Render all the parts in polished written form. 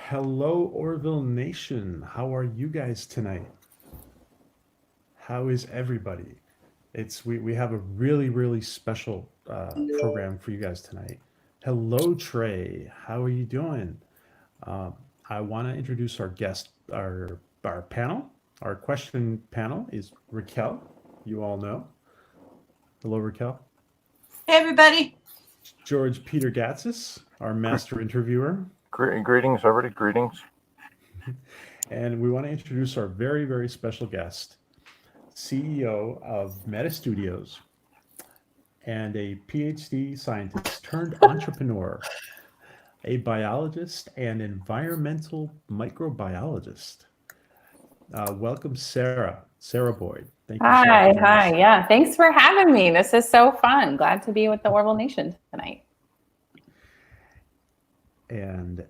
Hello, Orville Nation. How are you guys tonight? How is everybody? We have a really special program for you guys tonight. Hello, Trey. How are you doing? Um, I want to introduce our guest, our panel. Our question panel is Raquel. You all know. Hello, Raquel. Hey, everybody. George Peter Gatsis, our master interviewer. Greetings, everybody. Greetings. And we want to introduce our very special guest, CEO of Meta Studios and a PhD scientist turned entrepreneur, a biologist and environmental microbiologist. Welcome, Sarah Boyd. Thank you, Sarah. Hi. Yeah, thanks for having me. This is so fun. Glad to be with the Orville Nation tonight. And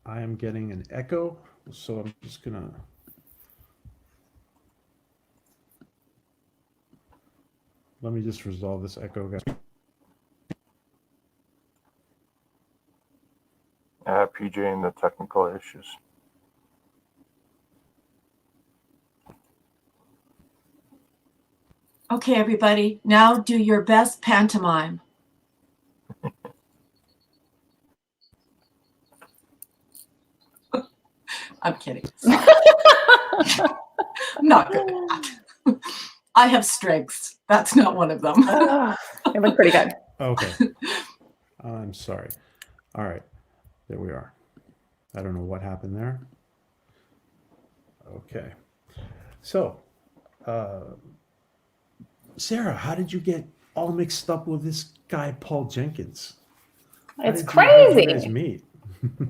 I am getting an echo, so I'm just gonna let me just resolve this echo, guys. PJ and the technical issues. Okay, everybody, now do your best pantomime. I'm kidding. I'm not good at that. I have strengths. That's not one of them. It was pretty good. Okay. I'm sorry. All right. There we are. I don't know what happened there. Okay. So, Sarah, how did you get all mixed up with this guy, Paul Jenkins? It's crazy. How did you guys meet?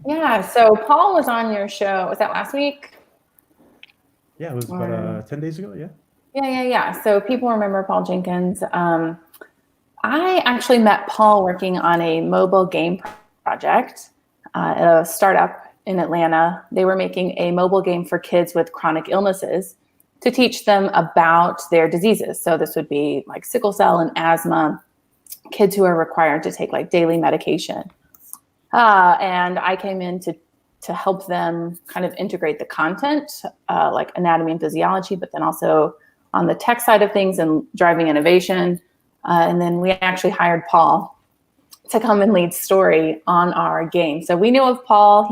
Yeah. So Paul was on your show. Was that last week? Yeah, it was about 10 days ago. Yeah. Yeah. So people remember Paul Jenkins. I actually met Paul working on a mobile game project at a startup in Atlanta. They were making a mobile game for kids with chronic illnesses to teach them about their diseases. So this would be like sickle cell and asthma, kids who are required to take like daily medication. And I came in to help them kind of integrate the content, like anatomy and physiology, but then also on the tech side of things and driving innovation. And then we actually hired Paul to come and lead story on our game. So we knew of Paul.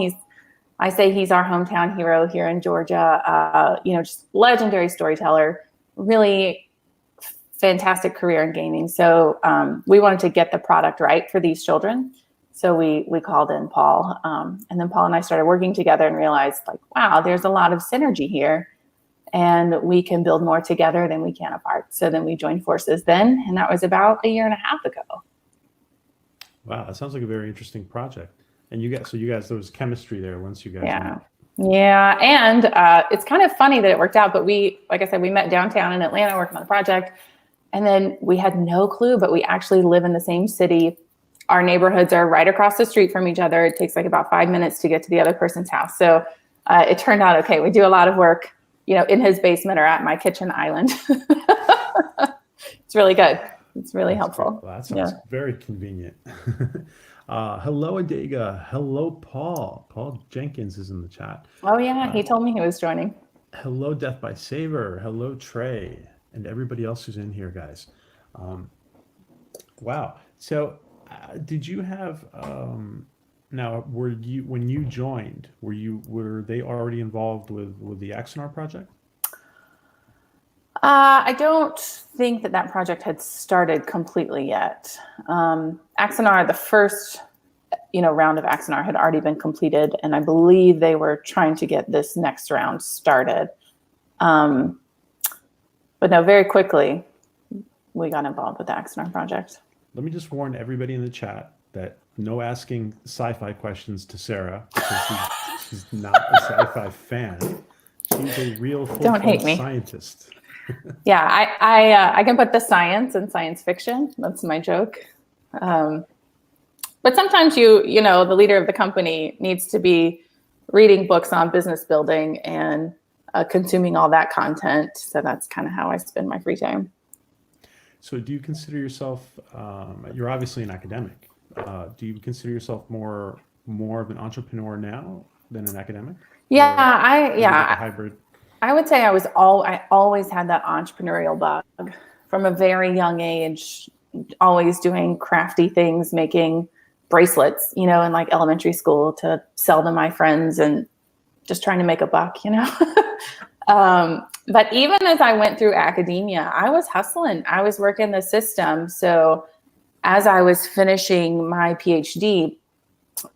I say he's our hometown hero here in Georgia. Just legendary storyteller, really fantastic career in gaming. So we wanted to get the product right for these children. So we called in Paul, and then Paul and I started working together and realized, like, wow, there's a lot of synergy here, and we can build more together than we can apart. So then we joined forces then, and that was about a year and a half ago. Wow, that sounds like a very interesting project. And you guys, there was chemistry there once you guys met. Yeah, and it's kind of funny that it worked out, but like I said, we met downtown in Atlanta working on the project, and then we had no clue, but we actually live in the same city. Our neighborhoods are right across the street from each other. It takes like about 5 minutes to get to the other person's house. So it turned out okay. We do a lot of work, in his basement or at my kitchen island. It's really good. It's really helpful. Well, that sounds very convenient. Hello, Adega. Hello, Paul. Paul Jenkins is in the chat. Oh, yeah. He told me he was joining. Hello, Death by Saver. Hello, Trey. And everybody else who's in here, guys. Wow. So did you have, now, when you joined, were they already involved with the Axonar project? I don't think that project had started completely yet. Axonar, the first, round of Axonar had already been completed, and I believe they were trying to get this next round started. But no, very quickly, we got involved with the Axonar project. Let me just warn everybody in the chat that no asking sci-fi questions to Sarah, because she's not a sci-fi fan. She's a real full-blood scientist. Yeah, I can put the science in science fiction. That's my joke. But sometimes the leader of the company needs to be reading books on business building and consuming all that content. So that's kind of how I spend my free time. So do you consider yourself, you're obviously an academic. Do you consider yourself more of an entrepreneur now than an academic? Yeah, Or maybe like a hybrid? I would say I always had that entrepreneurial bug from a very young age, always doing crafty things, making bracelets, in like elementary school to sell to my friends and just trying to make a buck. But even as I went through academia, I was hustling. I was working the system. So as I was finishing my PhD,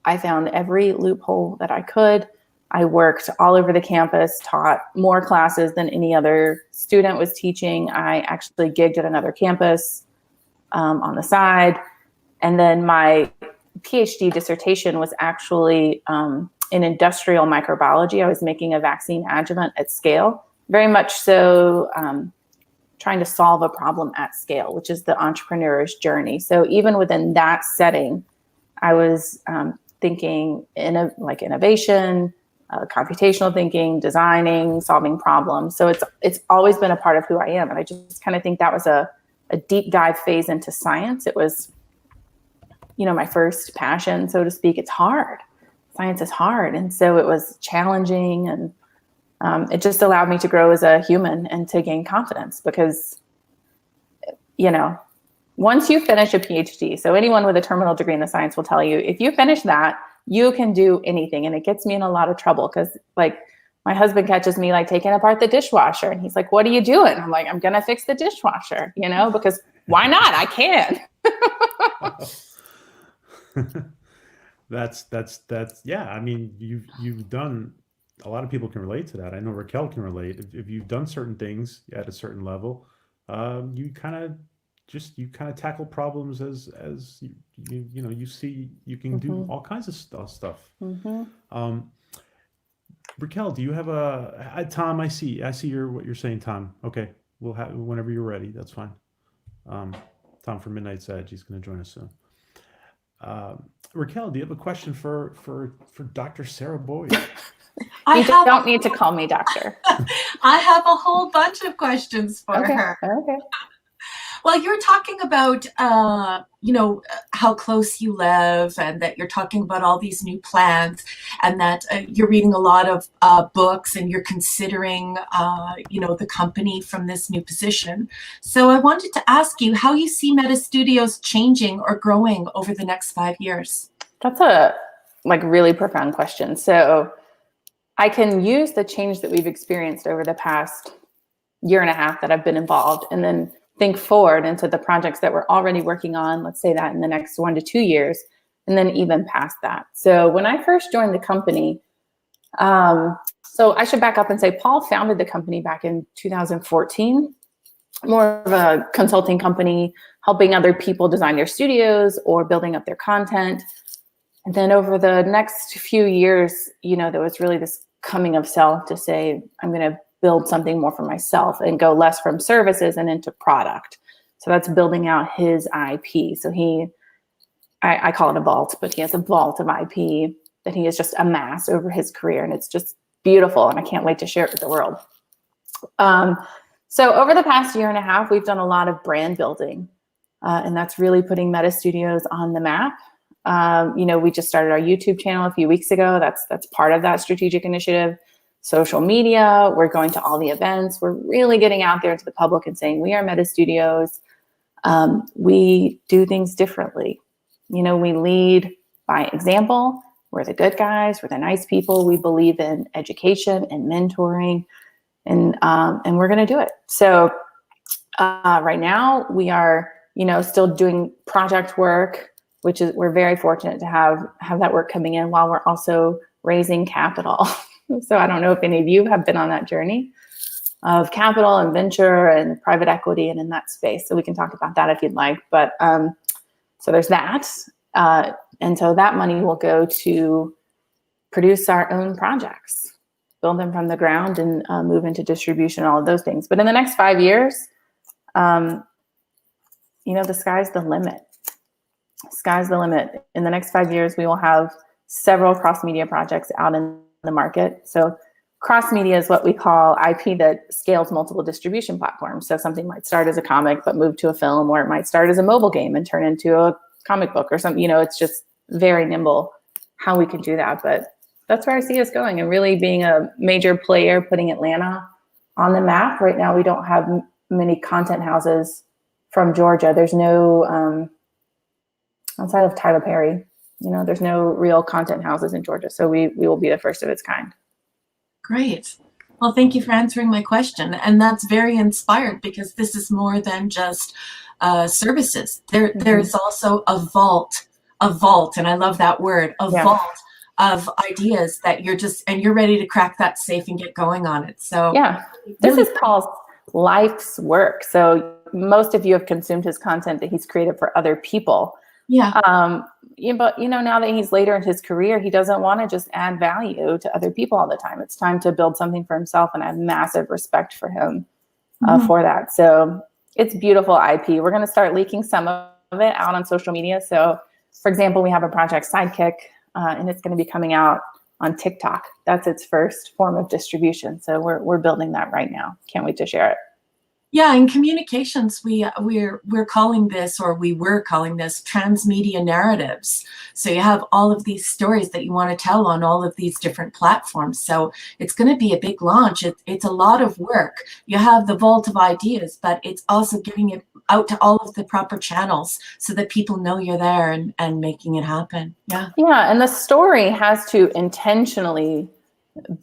I found every loophole that I could. I worked all over the campus, taught more classes than any other student was teaching. I actually gigged at another campus on the side. And then my PhD dissertation was actually in industrial microbiology. I was making a vaccine adjuvant at scale, very much so trying to solve a problem at scale, which is the entrepreneur's journey. So even within that setting, I was thinking innovation, computational thinking, designing, solving problems. So it's always been a part of who I am. And I just kind of think that was a deep dive phase into science. It was, my first passion, so to speak. It's hard. Science is hard. And so it was challenging, and it just allowed me to grow as a human and to gain confidence because, once you finish a PhD, so anyone with a terminal degree in the science will tell you, if you finish that, you can do anything. And it gets me in a lot of trouble because my husband catches me taking apart the dishwasher and he's like, what are you doing? I'm like, I'm going to fix the dishwasher, because why not? I can. That's yeah. I mean, you've done, a lot of people can relate to that. I know Raquel can relate. If you've done certain things at a certain level, you kind of tackle problems as you see you can do all kinds of stuff. Raquel, do you have Tom? I see what you're saying, Tom. Okay, we'll have whenever you're ready. That's fine. Tom from Midnight's Edge. He's going to join us soon. Raquel, do you have a question for Dr. Sarah Boyd? You don't need to call me doctor. I have a whole bunch of questions for her. Okay. Well, you're talking about, how close you live, and that you're talking about all these new plans, and that you're reading a lot of books, and you're considering, the company from this new position. So I wanted to ask you how you see Meta Studios changing or growing over the next 5 years. That's a really profound question. So I can use the change that we've experienced over the past year and a half that I've been involved, and then think forward into the projects that we're already working on, let's say that in the next 1 to 2 years, and then even past that. So when I first joined the company, so I should back up and say Paul founded the company back in 2014, more of a consulting company, helping other people design their studios or building up their content. And then over the next few years, there was really this coming of self to say, I'm going to build something more for myself and go less from services and into product. So that's building out his IP. So I call it a vault, but he has a vault of IP that he has just amassed over his career. And it's just beautiful. And I can't wait to share it with the world. So over the past year and a half, we've done a lot of brand building. And that's really putting Meta Studios on the map. We just started our YouTube channel a few weeks ago. That's part of that strategic initiative. Social media, we're going to all the events. We're really getting out there to the public and saying, we are Meta Studios. We do things differently. We lead by example. We're the good guys. We're the nice people. We believe in education and mentoring, and we're going to do it. So right now we are, still doing project work, which is, we're very fortunate to have that work coming in while we're also raising capital. So I don't know if any of you have been on that journey of capital and venture and private equity and in that space. So we can talk about that if you'd like. But so there's that. And so that money will go to produce our own projects, build them from the ground, and move into distribution, all of those things. But in the next 5 years, the sky's the limit. Sky's the limit. In the next 5 years, we will have several cross-media projects out in the market. So cross media is what we call IP that scales multiple distribution platforms. So something might start as a comic but move to a film, or it might start as a mobile game and turn into a comic book or something. It's just very nimble how we can do that. But that's where I see us going, and really being a major player, putting Atlanta on the map. Right now, we don't have many content houses from Georgia. There's no, outside of Tyler Perry, there's no real content houses in Georgia. So we will be the first of its kind. Great. Well, thank you for answering my question. And that's very inspired, because this is more than just services. There's also a vault, and I love that word, vault of ideas that you're ready to crack that safe and get going on it. So yeah, this is Paul's life's work. So most of you have consumed his content that he's created for other people. Yeah. But now that he's later in his career, he doesn't want to just add value to other people all the time. It's time to build something for himself, and I have massive respect for him for that. So it's beautiful IP. We're going to start leaking some of it out on social media. So, for example, we have a project Sidekick, and it's going to be coming out on TikTok. That's its first form of distribution. So we're building that right now. Can't wait to share it. Yeah, in communications, we're calling this, or we were calling this, transmedia narratives. So you have all of these stories that you want to tell on all of these different platforms. So it's going to be a big launch. It's a lot of work. You have the vault of ideas, but it's also getting it out to all of the proper channels so that people know you're there and making it happen. Yeah. Yeah, and the story has to intentionally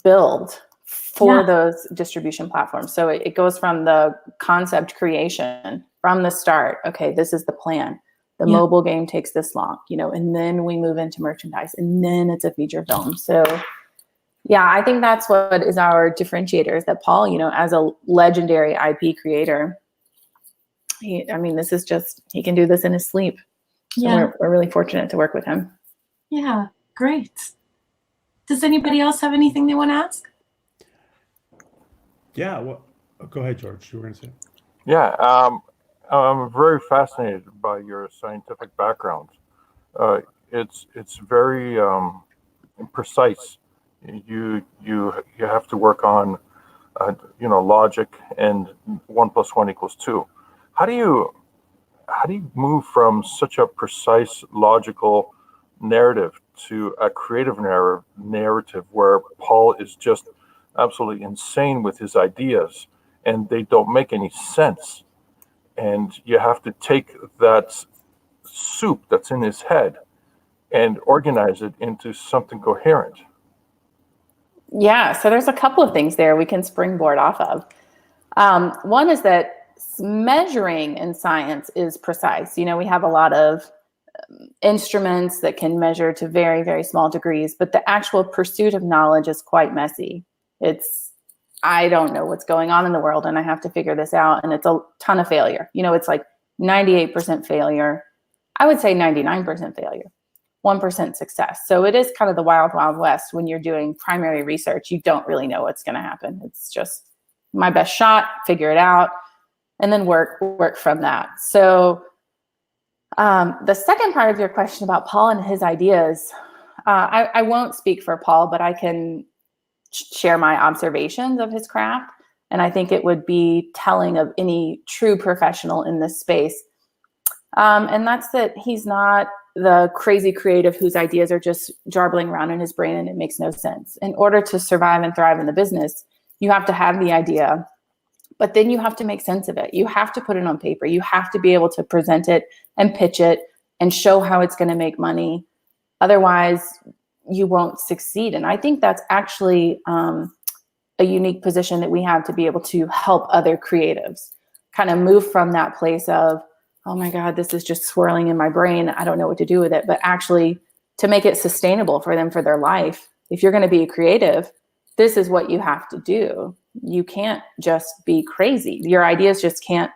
build for those distribution platforms. So it goes from the concept creation from the start. Okay, this is the plan. The mobile game takes this long, and then we move into merchandise, and then it's a feature film. So yeah, I think that's what is our differentiator, is that Paul, as a legendary IP creator, this is just, he can do this in his sleep. So we're really fortunate to work with him. Yeah, great. Does anybody else have anything they want to ask? Yeah, well, go ahead, George. You were going to say. Yeah, I'm very fascinated by your scientific background. It's very precise. You have to work on logic, and 1 + 1 = 2. How do you move from such a precise logical narrative to a creative narrative where Paul is just absolutely insane with his ideas and they don't make any sense, and you have to take that soup that's in his head and organize it into something coherent? Yeah, so there's a couple of things there we can springboard off of. One is that measuring in science is precise. We have a lot of instruments that can measure to very, very small degrees, but the actual pursuit of knowledge is quite messy. I don't know what's going on in the world, and I have to figure this out. And it's a ton of failure. It's like 98% failure. I would say 99% failure, 1% success. So it is kind of the wild, wild west when you're doing primary research. You don't really know what's going to happen. It's just my best shot, figure it out, and then work from that. So the second part of your question about Paul and his ideas, I won't speak for Paul, but I can share my observations of his craft. And I think it would be telling of any true professional in this space. And that's that he's not the crazy creative whose ideas are just jarbling around in his brain and it makes no sense. In order to survive and thrive in the business, you have to have the idea, but then you have to make sense of it. You have to put it on paper. You have to be able to present it and pitch it and show how it's going to make money. Otherwise, you won't succeed. And I think that's actually a unique position that we have to be able to help other creatives kind of move from that place of, oh my God, this is just swirling in my brain. I don't know what to do with it. But actually to make it sustainable for them for their life. If you're going to be a creative, this is what you have to do. You can't just be crazy. Your ideas just can't.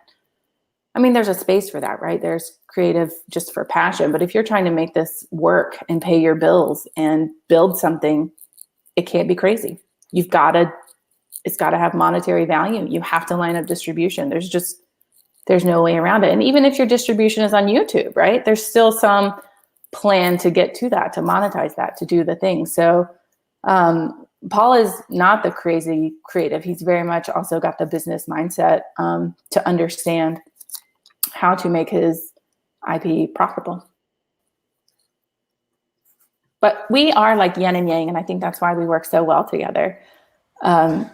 There's a space for that, right? There's creative just for passion. But if you're trying to make this work and pay your bills and build something, it can't be crazy. It's got to have monetary value. You have to line up distribution. There's no way around it. And even if your distribution is on YouTube, right? There's still some plan to get to that, to monetize that, to do the thing. So Paul is not the crazy creative. He's very much also got the business mindset to understand how to make his IP profitable. But we are like yin and yang, and I think that's why we work so well together. I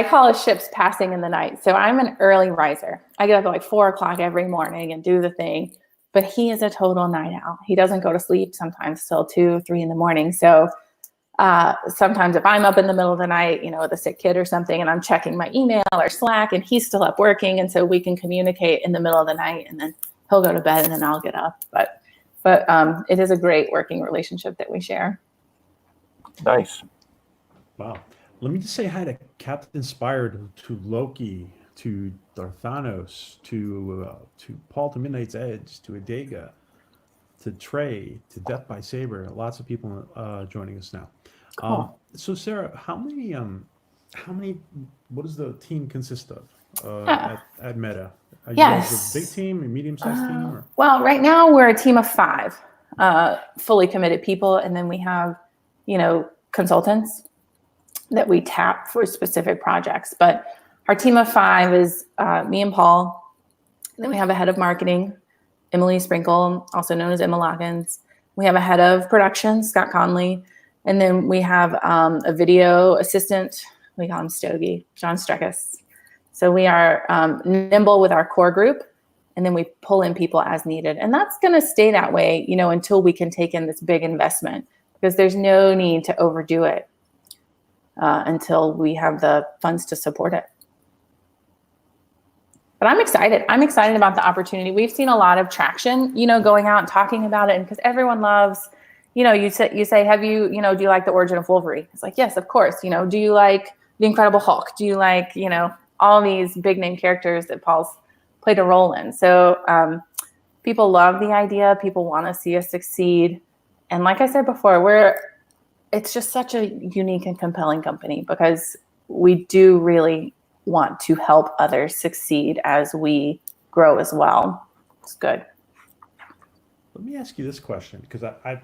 call us ships passing in the night. So I'm an early riser. I get up at like 4 o'clock every morning and do the thing. But he is a total night owl. He doesn't go to sleep sometimes till 2, 3 in the morning. So sometimes if I'm up in the middle of the night, with a sick kid or something, and I'm checking my email or Slack, and he's still up working, and so we can communicate in the middle of the night, and then he'll go to bed, and then I'll get up. But it is a great working relationship that we share. Nice. Wow. Let me just say hi to Captain Inspired, to Loki, to Darthanos, to Paul to Midnight's Edge, to Adega, to Trey, to Death by Saber. Lots of people joining us now. Cool. So Sarah, how many? What does the team consist of at Meta? Are you guys a big team, a medium-sized team? Or? Well, right now we're a team of 5 fully committed people, and then we have, consultants that we tap for specific projects. But our team of 5 is me and Paul. Then we have a head of marketing, Emily Sprinkle, also known as Emma Loggins. We have a head of production, Scott Conley. And then we have a video assistant, we call him Stogie, John Streckus. So we are nimble with our core group, and then we pull in people as needed. And that's going to stay that way, until we can take in this big investment, because there's no need to overdo it until we have the funds to support it. But I'm excited. I'm excited about the opportunity. We've seen a lot of traction, going out and talking about it. And because everyone loves, you say, have you, do you like the origin of Wolverine? It's like, yes, of course. Do you like the Incredible Hulk? Do you like, all these big name characters that Paul's played a role in? So people love the idea. People want to see us succeed. And like I said before, it's just such a unique and compelling company, because we do really want to help others succeed as we grow as well. It's good. Let me ask you this question, because I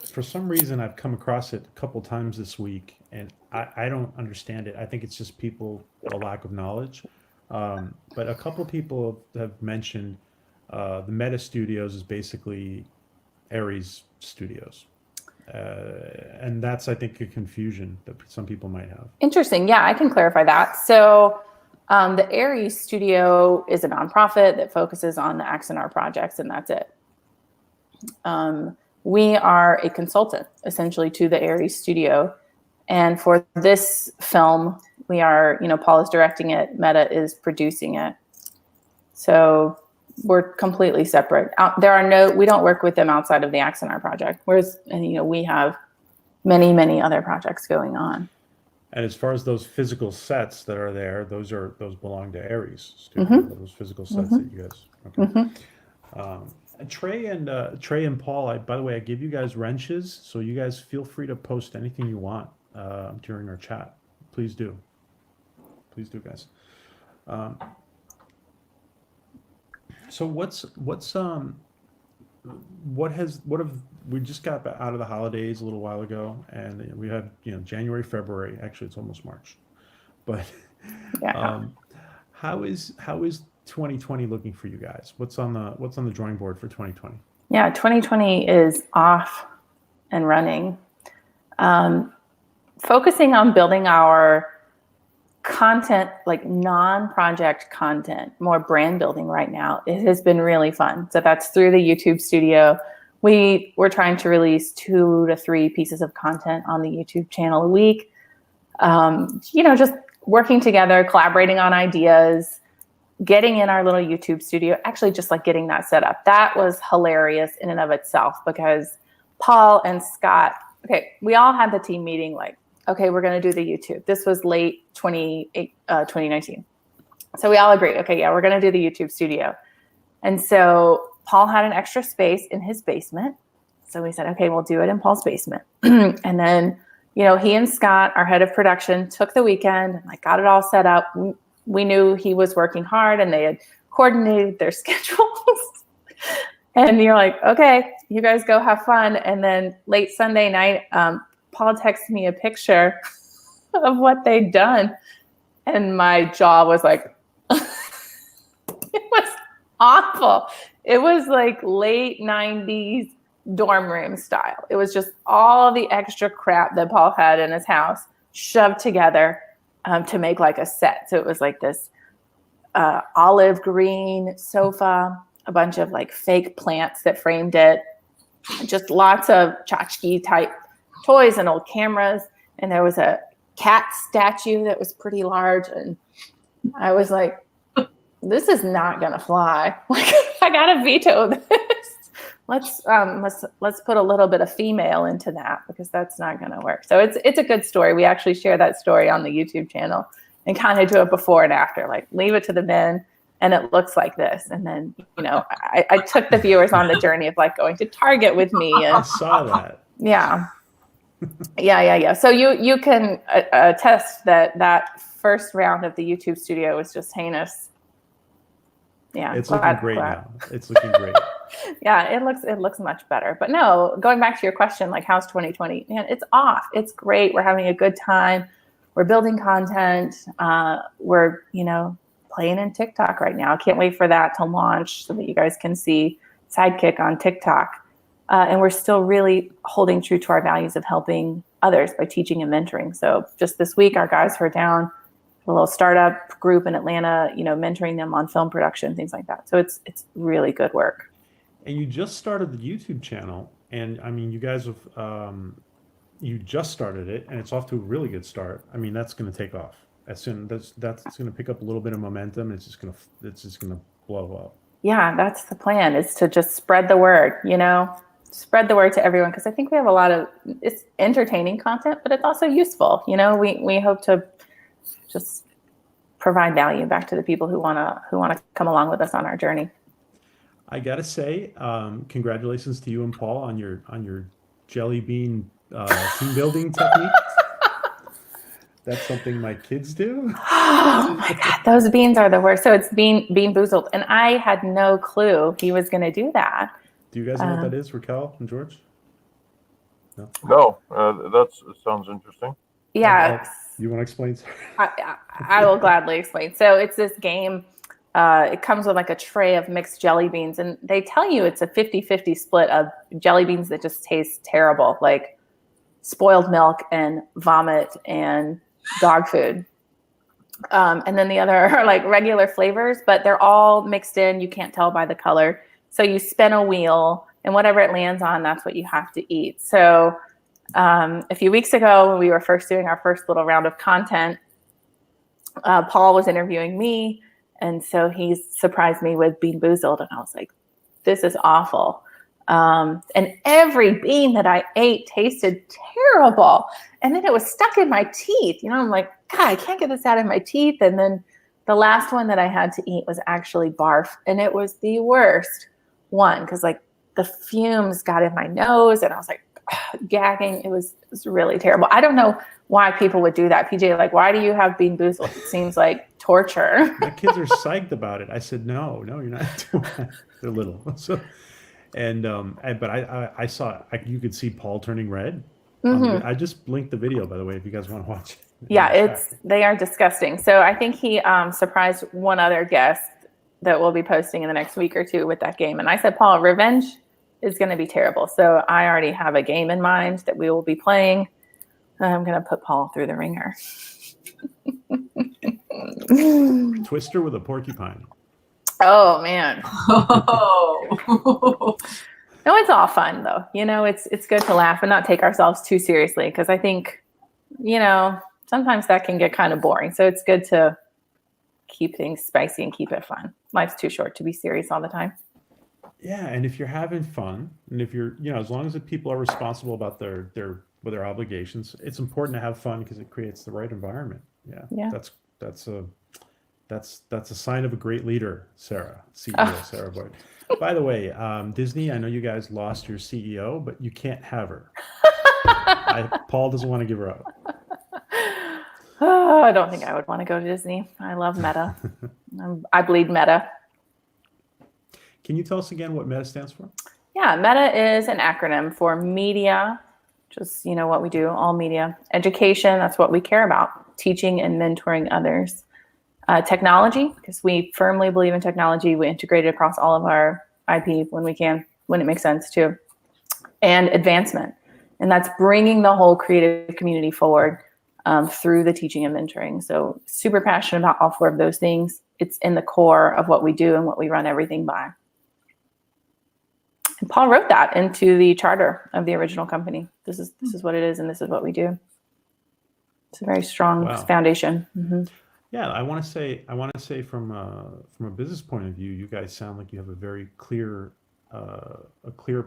for some reason I've come across it a couple times this week, and I don't understand it. I think it's just a lack of knowledge. But a couple people have mentioned the Meta Studios is basically Ares Studios. And that's, I think, a confusion that some people might have. Interesting. Yeah, I can clarify that. So the Ares Studio is a nonprofit that focuses on the Axonar projects, and that's it. We are a consultant, essentially, to the Ares Studio. And for this film, we are, Paul is directing it, Meta is producing it. So we're completely separate. We don't work with them outside of the Axonar project, whereas, we have many, many other projects going on. And as far as those physical sets that are there, those belong to Ares Studio, those physical sets that you guys, okay. Trey and Paul, by the way, I give you guys wrenches, so you guys feel free to post anything you want during our chat. Please do. Please do, guys. So we just got out of the holidays a little while ago, and we have January, February. Actually, it's almost March, but yeah. How is 2020 looking for you guys? What's on the drawing board for 2020? Yeah, 2020 is off and running. Focusing on building our content, like non-project content, more brand building right now. It has been really fun. So that's through the YouTube studio. We're trying to release 2 to 3 pieces of content on the YouTube channel a week. Just working together, collaborating on ideas, getting in our little YouTube studio, actually just like getting that set up. That was hilarious in and of itself, because Paul and Scott, we all had the team meeting like, okay, we're going to do the YouTube. This was late 2019. So we all agreed, okay, yeah, we're going to do the YouTube studio. And so Paul had an extra space in his basement. So we said, okay, we'll do it in Paul's basement. And then, he and Scott, our head of production, took the weekend and like got it all set up. We knew he was working hard, and they had coordinated their schedules. And you're like, okay, you guys go have fun. And then late Sunday night, Paul texted me a picture of what they'd done, and my jaw was like, it was awful. It was like late 90s dorm room style. It was just all the extra crap that Paul had in his house shoved together to make like a set. So it was like this olive green sofa, a bunch of like fake plants that framed it, just lots of tchotchke type toys and old cameras. And there was a cat statue that was pretty large. And I was like, this is not going to fly. Like, I got to veto this. Let's put a little bit of female into that, because that's not going to work. So it's a good story. We actually share that story on the YouTube channel and kind of do it before and after, like leave it to the men and it looks like this. And then, you know, I took the viewers on the journey of like going to Target with me. And I saw that. yeah. Yeah. So you can attest that first round of the YouTube studio was just heinous. Yeah. It's looking great now. It's looking great. Yeah, it looks much better. But no, going back to your question, like how's 2020? Man, it's off. It's great. We're having a good time. We're building content. We're, you know, playing in TikTok right now. I can't wait for that to launch so that you guys can see Sidekick on TikTok. And we're still really holding true to our values of helping others by teaching and mentoring. So just this week, our guys were down a little startup group in Atlanta, you know, mentoring them on film production, things like that. So it's really good work. And you just started the YouTube channel, and I mean, you guys have you just started it, and it's off to a really good start. I mean, that's going to take off as soon. That's going to pick up a little bit of momentum. It's just going to blow up. Yeah, that's the plan, is to just spread the word. You know, spread the word to everyone, because I think we have a lot of, it's entertaining content, but it's also useful. You know, we hope to just provide value back to the people who wanna come along with us on our journey. I gotta say, congratulations to you and Paul on your jelly bean team building technique. That's something my kids do. Oh my God, those beans are the worst. So it's bean boozled, and I had no clue he was going to do that. Do you guys know what that is, Raquel and George? No, that sounds interesting. Yeah. You want to explain? I will gladly explain. So it's this game. It comes with like a tray of mixed jelly beans, and they tell you it's a 50-50 split of jelly beans that just taste terrible, like spoiled milk and vomit and dog food. And then the other are like regular flavors, but they're all mixed in. You can't tell by the color. So you spin a wheel, and whatever it lands on, that's what you have to eat. So a few weeks ago, when we were first doing our first little round of content, Paul was interviewing me. And so he surprised me with Bean Boozled. And I was like, this is awful. And every bean that I ate tasted terrible. And then it was stuck in my teeth. You know, I'm like, God, I can't get this out of my teeth. And then the last one that I had to eat was actually barf. And it was the worst one, because like the fumes got in my nose and I was like gagging. It was really terrible. I don't know why people would do that. PJ, like, why do you have Bean Boozled? It seems like torture. My kids are psyched about it. I said, no, you're not doing that. They're little. So, but I saw, you could see Paul turning red. Mm-hmm. I just blinked the video, by the way, if you guys want to watch it. Yeah, they are disgusting. So I think he surprised one other guest that we'll be posting in the next week or two with that game. And I said, Paul, revenge is going to be terrible. So I already have a game in mind that we will be playing. I'm going to put Paul through the ringer. Twister with a porcupine. Oh, man. Oh. No, it's all fun, though. You know, it's good to laugh and not take ourselves too seriously, because I think, you know, sometimes that can get kind of boring. So it's good to keep things spicy and keep it fun. Life's too short to be serious all the time. Yeah, and if you're having fun, and if you're, you know, as long as the people are responsible about their obligations, it's important to have fun, because it creates the right environment. Yeah. That's a sign of a great leader, Sarah, CEO Sarah Boyd. By the way, Disney, I know you guys lost your CEO, but you can't have her. Paul doesn't want to give her up. Oh, I don't think I would want to go to Disney. I love Meta. I bleed Meta. Can you tell us again what META stands for? Yeah, META is an acronym for media, just, what we do, all media. Education, that's what we care about, teaching and mentoring others. Technology, because we firmly believe in technology. We integrate it across all of our IP when we can, when it makes sense too. And advancement. And that's bringing the whole creative community forward through the teaching and mentoring. So super passionate about all 4 of those things. It's in the core of what we do and what we run everything by. And Paul wrote that into the charter of the original company. This is what it is, and this is what we do. It's a very strong foundation. Mm-hmm. Yeah, I want to say from a business point of view, you guys sound like you have a very clear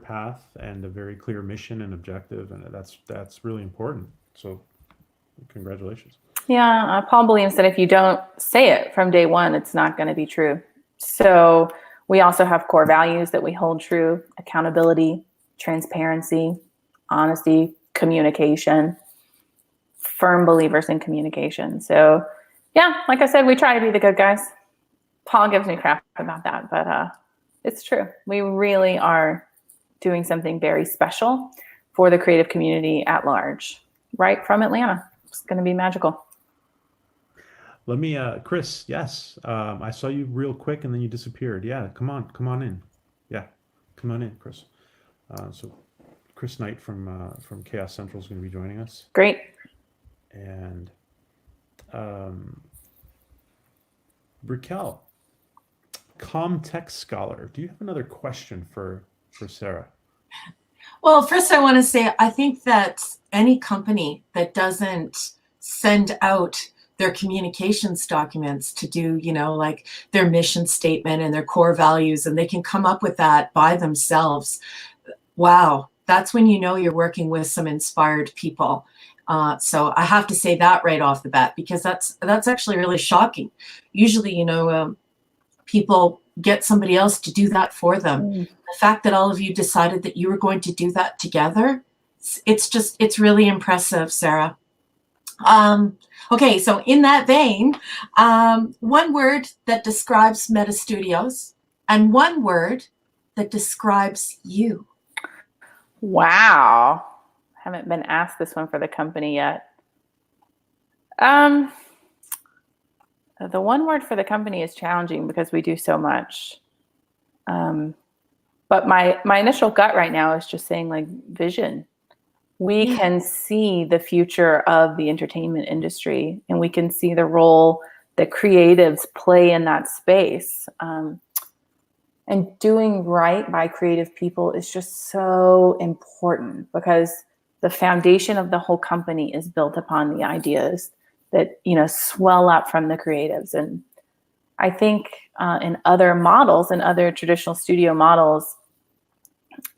path and a very clear mission and objective, and that's really important. So, congratulations. Yeah, Paul believes that if you don't say it from day one, it's not going to be true. So we also have core values that we hold true: accountability, transparency, honesty, communication. Firm believers in communication. So yeah, like I said, we try to be the good guys. Paul gives me crap about that, but it's true. We really are doing something very special for the creative community at large, right from Atlanta. It's going to be magical. Let me, Chris. Yes, I saw you real quick, and then you disappeared. Yeah, come on in. Yeah, come on in, Chris. So, Chris Knight from Chaos Central is going to be joining us. Great. And Raquel, Comtext Scholar, do you have another question for Sarah? Well, first I want to say I think that any company that doesn't send out their communications documents to do, like their mission statement and their core values, and they can come up with that by themselves, wow, that's when you're working with some inspired people. So I have to say that right off the bat, because that's actually really shocking. Usually, people get somebody else to do that for them. The fact that all of you decided that you were going to do that together, it's really impressive, Sarah. Okay, so in that vein, one word that describes Meta Studios and one word that describes you. Wow. Haven't been asked this one for the company yet. The one word for the company is challenging because we do so much. But my initial gut right now is just saying, like, vision. We can see the future of the entertainment industry, and we can see the role that creatives play in that space. And doing right by creative people is just so important, because the foundation of the whole company is built upon the ideas that, swell up from the creatives. And I think in other models, in other traditional studio models,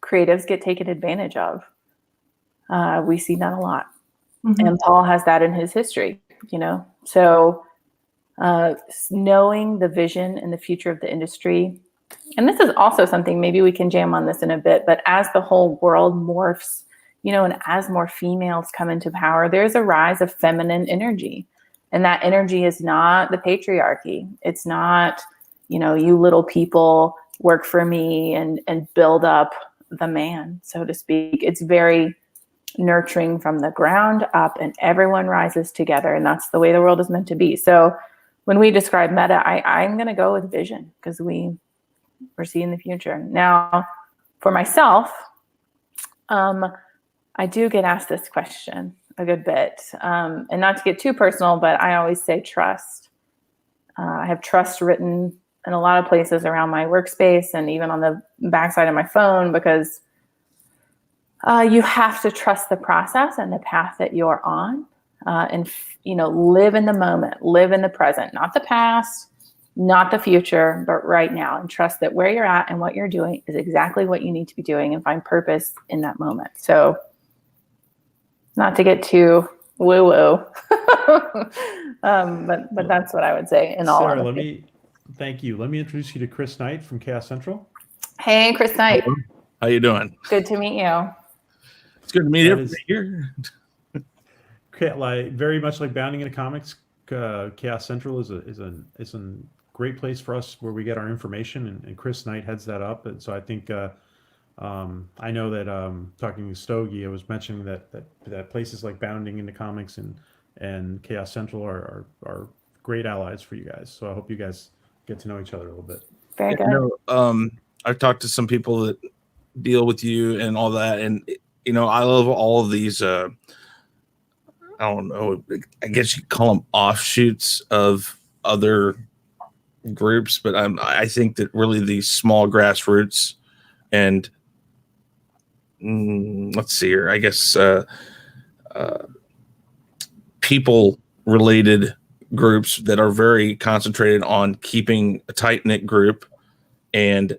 creatives get taken advantage of. We see that a lot. Mm-hmm. And Paul has that in his history, So knowing the vision and the future of the industry, and this is also something, maybe we can jam on this in a bit, but as the whole world morphs, and as more females come into power, there's a rise of feminine energy. And that energy is not the patriarchy. It's not, you little people work for me and build up the man, so to speak. It's very nurturing from the ground up, and everyone rises together. And that's the way the world is meant to be. So when we describe Meta, I'm going to go with vision, because we're seeing the future. Now, for myself, I do get asked this question a good bit, and not to get too personal, but I always say trust. I have trust written in a lot of places around my workspace and even on the backside of my phone, because you have to trust the process and the path that you're on, and live in the moment, live in the present, not the past, not the future, but right now, and trust that where you're at and what you're doing is exactly what you need to be doing, and find purpose in that moment. So, not to get too woo-woo, but that's what I would say in all Sarah, honesty. Thank you. Let me introduce you to Chris Knight from Chaos Central. Hey, Chris Knight. How you doing? Good to meet you. It's good to meet everybody here. Very much like Bounding into Comics, Chaos Central is a great place for us where we get our information, and Chris Knight heads that up. And so I think I know that talking to Stogie, I was mentioning that places like Bounding into Comics and Chaos Central are great allies for you guys. So I hope you guys get to know each other a little bit. Very good. I've talked to some people that deal with you and all that, and I love all of these. I don't know. I guess you could call them offshoots of other groups, but I think that really these small grassroots and let's see here. I guess people related groups that are very concentrated on keeping a tight knit group and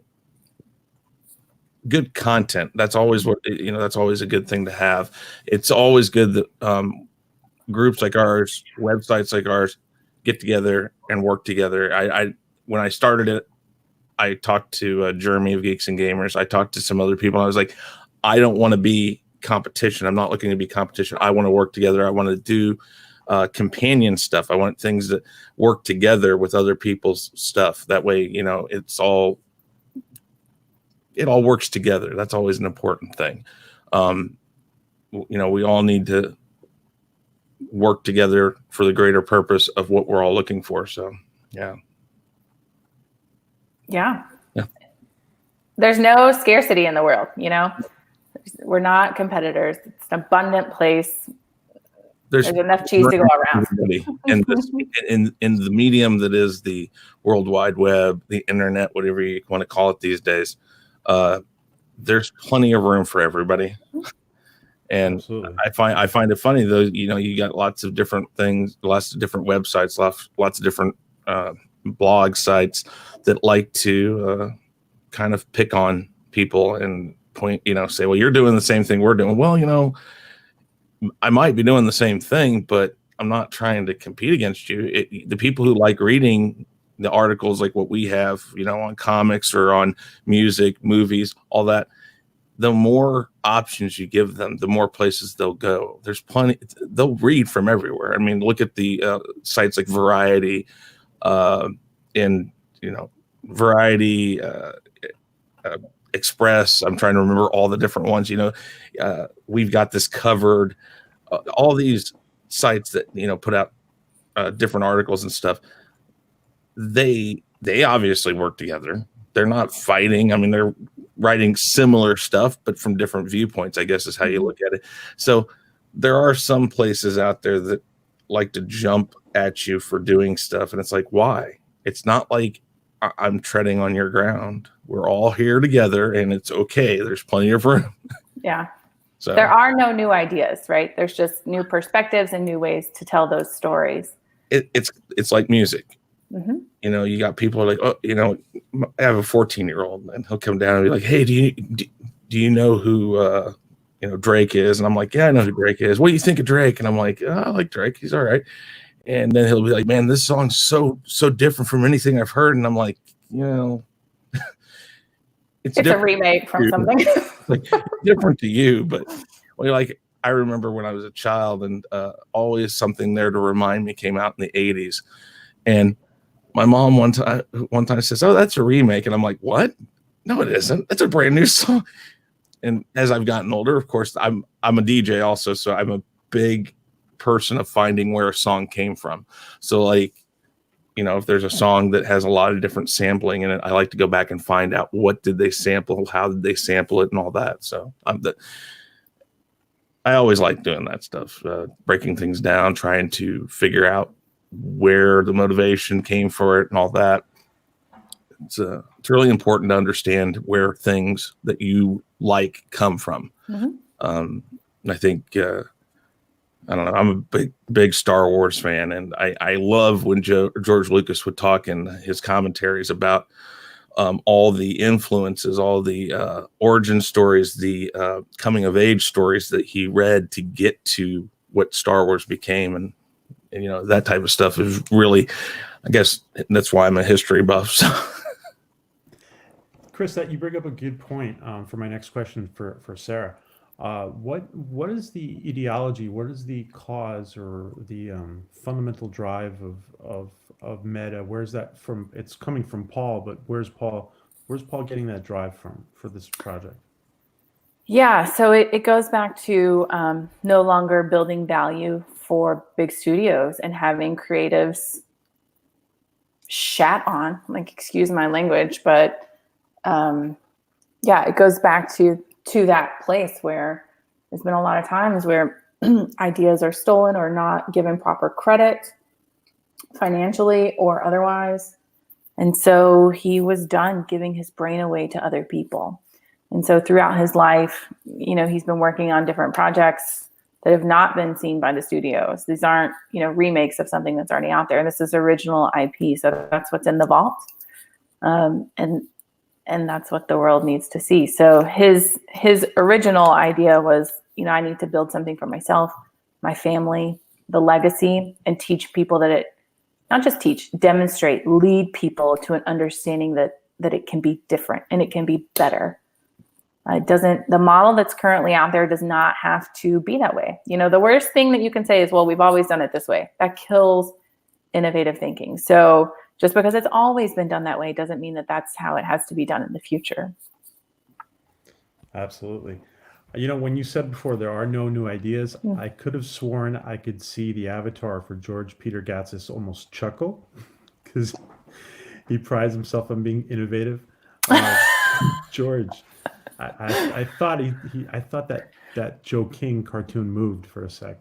good content. That's always that's always a good thing to have. It's always good that groups like ours, websites like ours, get together and work together. I when I started it, I talked to Jeremy of Geeks and Gamers. I talked to some other people. And I was like, I don't want to be competition. I'm not looking to be competition. I want to work together. I want to do companion stuff. I want things that work together with other people's stuff. That way, it all works together. That's always an important thing. We all need to work together for the greater purpose of what we're all looking for. So, yeah. Yeah. There's no scarcity in the world, We're not competitors. It's an abundant place. There's enough cheese to go around. in the medium that is the World Wide Web, the internet, whatever you want to call it these days, there's plenty of room for everybody. And Absolutely. I find it funny though, you got lots of different things, lots of different websites, lots of different blog sites that like to kind of pick on people and point, say, well, you're doing the same thing we're doing. Well, I might be doing the same thing, but I'm not trying to compete against you. The people who like reading the articles like what we have, on comics or on music, movies, all that, the more options you give them, the more places they'll go. There's plenty. They'll read from everywhere. I mean, look at the sites like Variety, and Variety, Express. I'm trying to remember all the different ones. We've got this covered. All these sites that put out different articles and stuff. They obviously work together. They're not fighting. I mean, they're writing similar stuff, but from different viewpoints, I guess is how you look at it. So there are some places out there that like to jump at you for doing stuff. And it's like, why? It's not like I'm treading on your ground. We're all here together and it's okay. There's plenty of room. Yeah. So there are no new ideas, right? There's just new perspectives and new ways to tell those stories. It's like music. Mm-hmm. You got people like, I have a 14-year-old and he'll come down and be like, hey, do you know who, Drake is? And I'm like, yeah, I know who Drake is. What do you think of Drake? And I'm like, oh, I like Drake. He's all right. And then he'll be like, man, this song's so different from anything I've heard. And I'm like, it's a remake from something. Like, different to you, but I remember when I was a child and Always Something There to Remind Me came out in the 80s. And my mom one time says, oh, that's a remake. And I'm like, what? No, it isn't. That's a brand new song. And as I've gotten older, of course, I'm a DJ also. So I'm a big person of finding where a song came from. So if there's a song that has a lot of different sampling in it, I like to go back and find out what did they sample, how did they sample it, and all that. So I always like doing that stuff, breaking things down, trying to figure out where the motivation came for it and all that. It's really important to understand where things that you like come from. Mm-hmm. I think I don't know. I'm a big Star Wars fan, and I love when George Lucas would talk in his commentaries about all the influences, all the origin stories, the coming of age stories that he read to get to what Star Wars became, and that type of stuff is really, I guess that's why I'm a history buff. So. Chris, that you bring up a good point for my next question for Sarah. What is the ideology? What is the cause or the fundamental drive of Meta? Where's that from? It's coming from Paul, but where's Paul getting that drive from for this project? Yeah, so it goes back to no longer building value for big studios and having creatives shat on, like, excuse my language, but yeah, it goes back to that place where there's been a lot of times where ideas are stolen or not given proper credit financially or otherwise. And so he was done giving his brain away to other people. And so throughout his life, he's been working on different projects that have not been seen by the studios. These aren't, remakes of something that's already out there. This is original IP. So that's what's in the vault. And that's what the world needs to see. So his original idea was, I need to build something for myself, my family, the legacy, and teach people not just teach, demonstrate, lead people to an understanding that it can be different and it can be better. The model that's currently out there does not have to be that way. The worst thing that you can say is, well, we've always done it this way. That kills innovative thinking. So just because it's always been done that way doesn't mean that that's how it has to be done in the future. Absolutely. When you said before there are no new ideas, I could have sworn I could see the avatar for George Peter Gatzis almost chuckle because he prides himself on being innovative. George, I thought I thought that Joe King cartoon moved for a sec.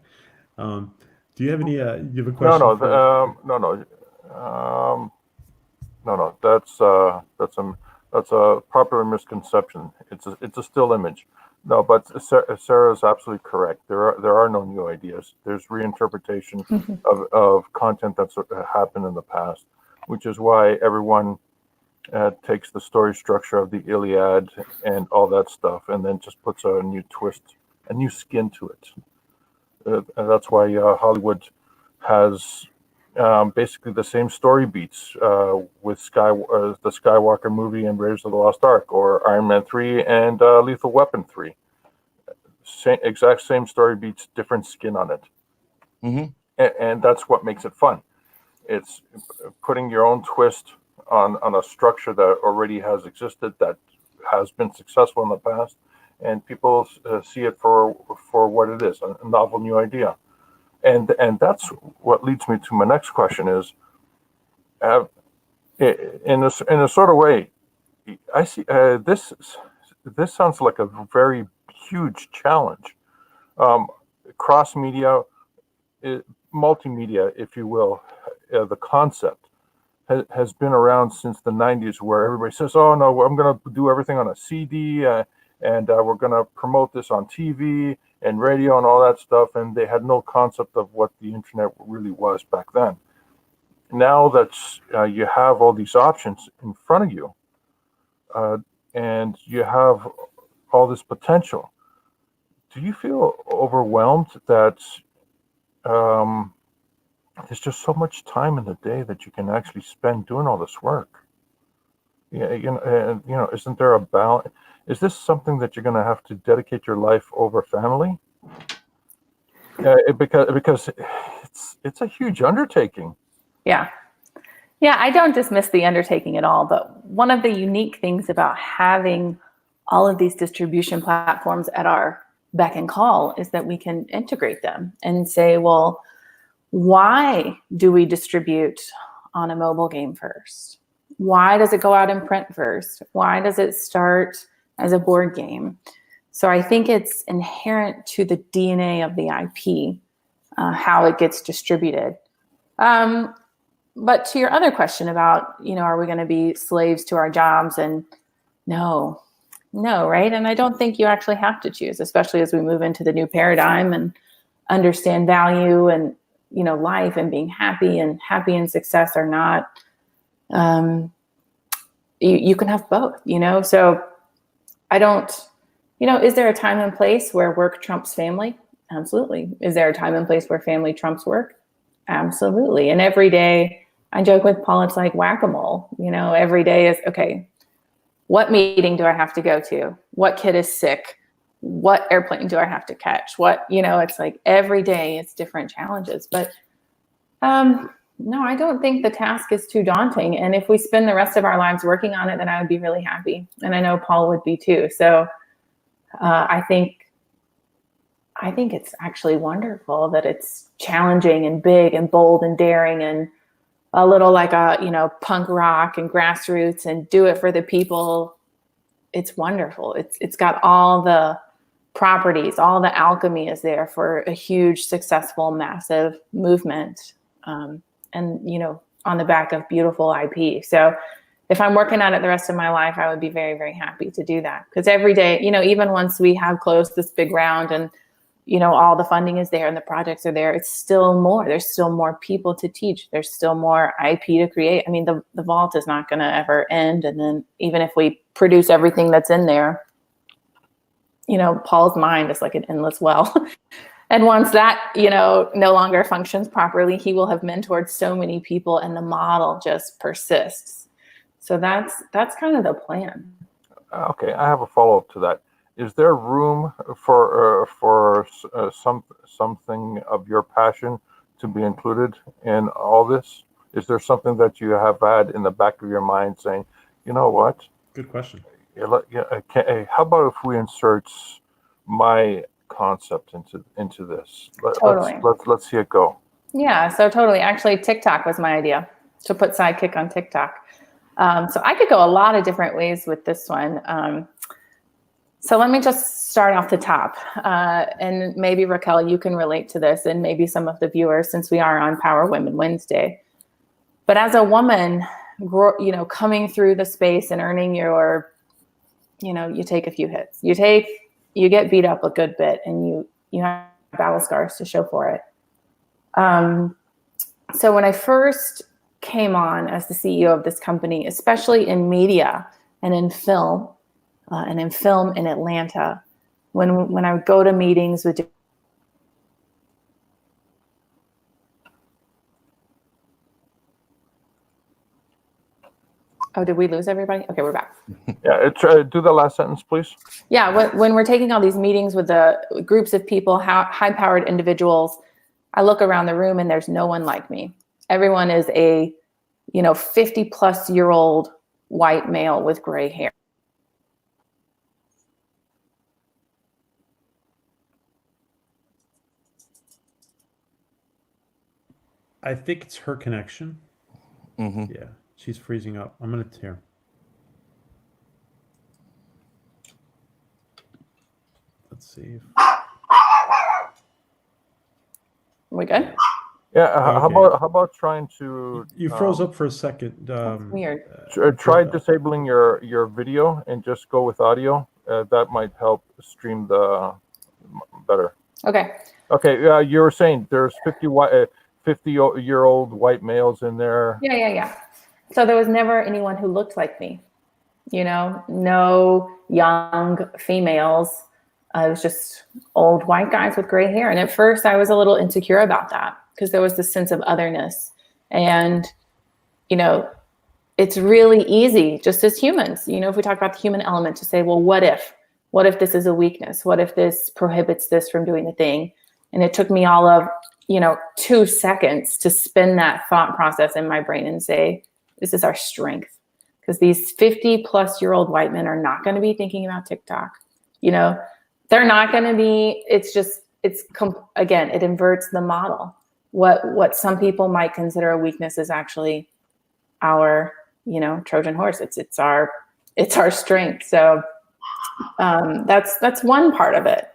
Do you have any? You have a question? No. That's a popular misconception. It's a still image. No, but Sarah is absolutely correct. There are no new ideas. There's reinterpretation of content that's happened in the past, which is why everyone takes the story structure of the Iliad and all that stuff, and then just puts a new twist, a new skin to it. And that's why Hollywood has basically the same story beats with the Skywalker movie and Raiders of the Lost Ark, or Iron Man 3 and Lethal Weapon 3. Exact same story beats, different skin on it. And that's what makes it fun. It's putting your own twist on a structure that already has existed, that has been successful in the past, and people see it for what it is, a novel new idea. And that's what leads me to my next question is, in a sort of way, I see this sounds like a very huge challenge. Cross media, multimedia, if you will, the concept has been around since the 90s, where everybody says, oh no, I'm going to do everything on a CD and we're going to promote this on TV and radio and all that stuff. And they had no concept of what the internet really was back then. Now that you have all these options in front of you, and you have all this potential, do you feel overwhelmed that there's just so much time in the day that you can actually spend doing all this work? Yeah, isn't there a balance? Is this something that you're going to have to dedicate your life over family? Because it's a huge undertaking. Yeah, I don't dismiss the undertaking at all. But one of the unique things about having all of these distribution platforms at our beck and call is that we can integrate them and say, well, why do we distribute on a mobile game first? Why does it go out in print first? Why does it start as a board game? So I think it's inherent to the DNA of the IP, how it gets distributed. But to your other question about, are we going to be slaves to our jobs? And no, right? And I don't think you actually have to choose, especially as we move into the new paradigm and understand value and, life and being happy and success are not, you can have both, So I don't, is there a time and place where work trumps family? Absolutely. Is there a time and place where family trumps work? Absolutely. And every day, I joke with Paul, it's like whack-a-mole. Every day is, okay, what meeting do I have to go to? What kid is sick? What airplane do I have to catch? It's like every day it's different challenges. But no, I don't think the task is too daunting. And if we spend the rest of our lives working on it, then I would be really happy. And I know Paul would be too. So I think it's actually wonderful that it's challenging and big and bold and daring and a little like a, punk rock and grassroots and do it for the people. It's wonderful. It's got all the properties, all the alchemy is there for a huge, successful, massive movement. And, on the back of beautiful IP. So if I'm working on it the rest of my life, I would be very, very happy to do that. Because every day, even once we have closed this big round and, all the funding is there and the projects are there, it's still more. There's still more people to teach. There's still more IP to create. I mean, the vault is not going to ever end. And then even if we produce everything that's in there, Paul's mind is like an endless well. And once that, no longer functions properly, he will have mentored so many people and the model just persists. So that's kind of the plan. Okay, I have a follow-up to that. Is there room for something of your passion to be included in all this? Is there something that you have had in the back of your mind saying, you know what? Good question. How about if we insert my concept into this? Totally. Let's see it go. Yeah, so totally. Actually, TikTok was my idea to put Sidekick on TikTok. So I could go a lot of different ways with this one. So let me just start off the top. And maybe Raquel, you can relate to this and maybe some of the viewers since we are on Power Women Wednesday. But as a woman, coming through the space and earning your, you take a few hits. You get beat up a good bit and you have battle scars to show for it. So when I first came on as the CEO of this company, especially in media and in film in Atlanta, when I would go to meetings with Oh, did we lose everybody? Okay, we're back. Yeah, do the last sentence, please. Yeah, when we're taking all these meetings with the groups of people, high-powered individuals, I look around the room and there's no one like me. Everyone is a, 50-plus-year-old white male with gray hair. I think it's her connection. Mm-hmm. Yeah, she's freezing up. I'm going to tear. Let's see. We good? Yeah. Okay. How about trying to? You froze up for a second. Weird. Try disabling your video and just go with audio. That might help stream the better. Okay. Okay. You were saying there's 50-year-old white males in there. Yeah. So there was never anyone who looked like me. No young females. It was just old white guys with gray hair. And at first I was a little insecure about that because there was this sense of otherness. And, it's really easy just as humans, if we talk about the human element to say, well, what if this is a weakness? What if this prohibits this from doing the thing? And it took me all of, 2 seconds to spin that thought process in my brain and say, this is our strength. Because these 50-plus-year-old white men are not going to be thinking about TikTok. They're not going to be, again, it inverts the model. What some people might consider a weakness is actually our, Trojan horse. It's our strength. So that's one part of it.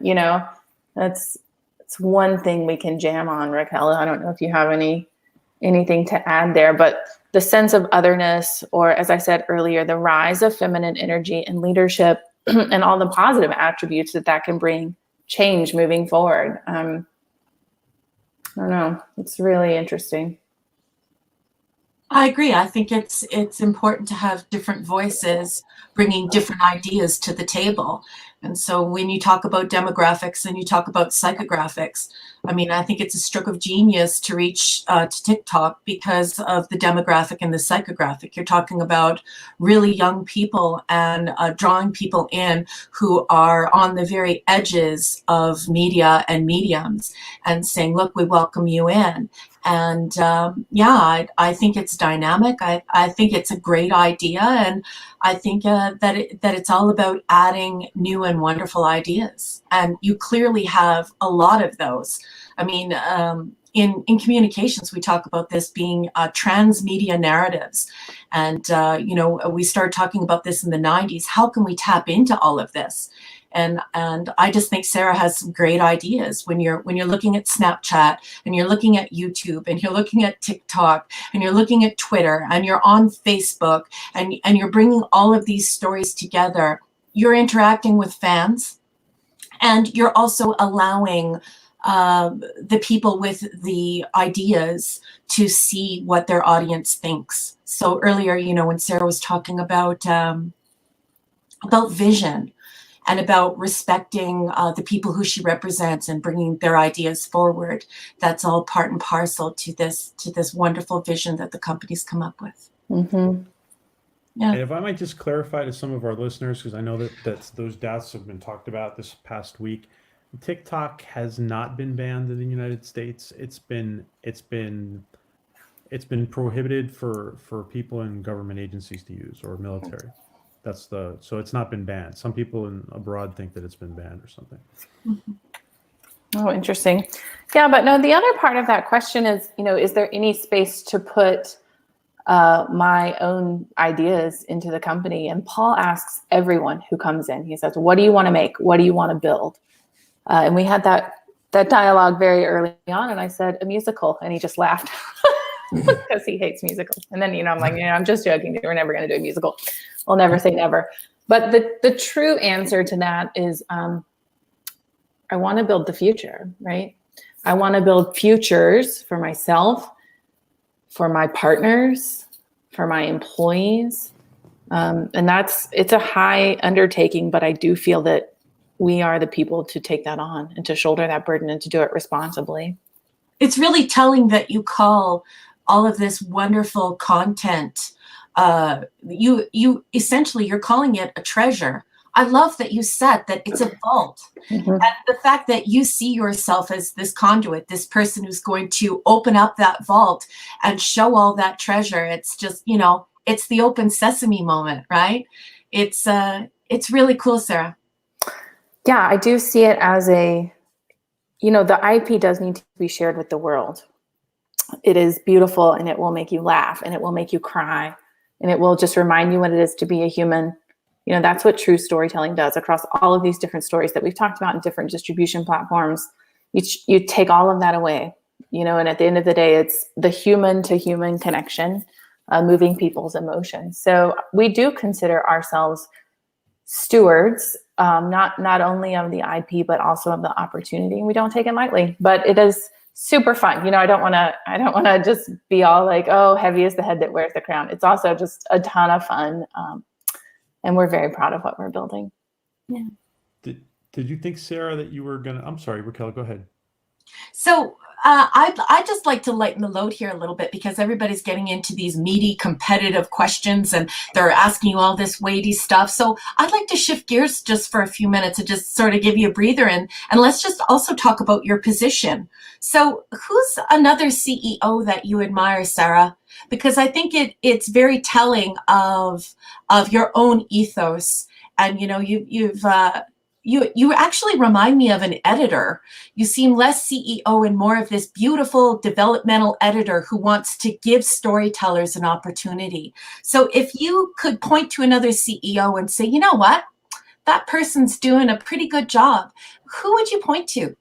It's one thing we can jam on, Raquel. I don't know if you have anything to add there, but the sense of otherness, or as I said earlier, the rise of feminine energy and leadership and all the positive attributes that can bring change moving forward. I don't know. It's really interesting. I agree. I think it's important to have different voices bringing different ideas to the table. And so when you talk about demographics and you talk about psychographics, I mean, I think it's a stroke of genius to reach to TikTok because of the demographic and the psychographic. You're talking about really young people and drawing people in who are on the very edges of media and mediums and saying, look, we welcome you in. And I think it's dynamic. I think it's a great idea. And I think that it's all about adding new and wonderful ideas. And you clearly have a lot of those. I mean, in communications, we talk about this being transmedia narratives. And, we started talking about this in the 90s. How can we tap into all of this? And I just think Sarah has some great ideas when you're looking at Snapchat and you're looking at YouTube and you're looking at TikTok and you're looking at Twitter and you're on Facebook and you're bringing all of these stories together. You're interacting with fans and you're also allowing the people with the ideas to see what their audience thinks. So earlier, when Sarah was talking about vision, and about respecting the people who she represents and bringing their ideas forward. That's all part and parcel to this wonderful vision that the company's come up with. Mm-hmm. Yeah. And if I might just clarify to some of our listeners, because I know that those deaths have been talked about this past week. TikTok has not been banned in the United States. It's been prohibited for people in government agencies to use or military. So it's not been banned. Some people abroad think that it's been banned or something. Mm-hmm. Oh, interesting. Yeah, but no, the other part of that question is, is there any space to put my own ideas into the company? And Paul asks everyone who comes in, he says, what do you want to make? What do you want to build? And we had that dialogue very early on. And I said, a musical. And he just laughed because he hates musicals. And then, I'm like, I'm just joking. We're never going to do a musical. We'll never say never. But the true answer to that is I want to build the future, right? I want to build futures for myself, for my partners, for my employees. And it's a high undertaking, but I do feel that we are the people to take that on and to shoulder that burden and to do it responsibly. It's really telling that you call all of this wonderful content, you essentially, you're calling it a treasure. I love that you said that it's a vault. Mm-hmm. And the fact that you see yourself as this conduit, this person who's going to open up that vault and show all that treasure. It's just, it's the open sesame moment, right? It's really cool, Sarah. Yeah, I do see it as the IP does need to be shared with the world. It is beautiful and it will make you laugh and it will make you cry and it will just remind you what it is to be a human. That's what true storytelling does across all of these different stories that we've talked about in different distribution platforms. You take all of that away, and at the end of the day, it's the human to human connection, moving people's emotions. So we do consider ourselves stewards, not only of the IP, but also of the opportunity. We don't take it lightly, but it is super fun. I don't want to just be all like, oh, heavy is the head that wears the crown. It's also just a ton of fun. And we're very proud of what we're building. Yeah. Did you think, Sarah, that you were gonna? I'm sorry, Raquel, go ahead. So I just like to lighten the load here a little bit because everybody's getting into these meaty, competitive questions and they're asking you all this weighty stuff. So I'd like to shift gears just for a few minutes and just sort of give you a breather and let's just also talk about your position. So who's another CEO that you admire, Sarah? Because I think it's very telling of your own ethos. And you actually remind me of an editor. You seem less CEO and more of this beautiful developmental editor who wants to give storytellers an opportunity. So if you could point to another CEO and say, you know what, that person's doing a pretty good job, who would you point to?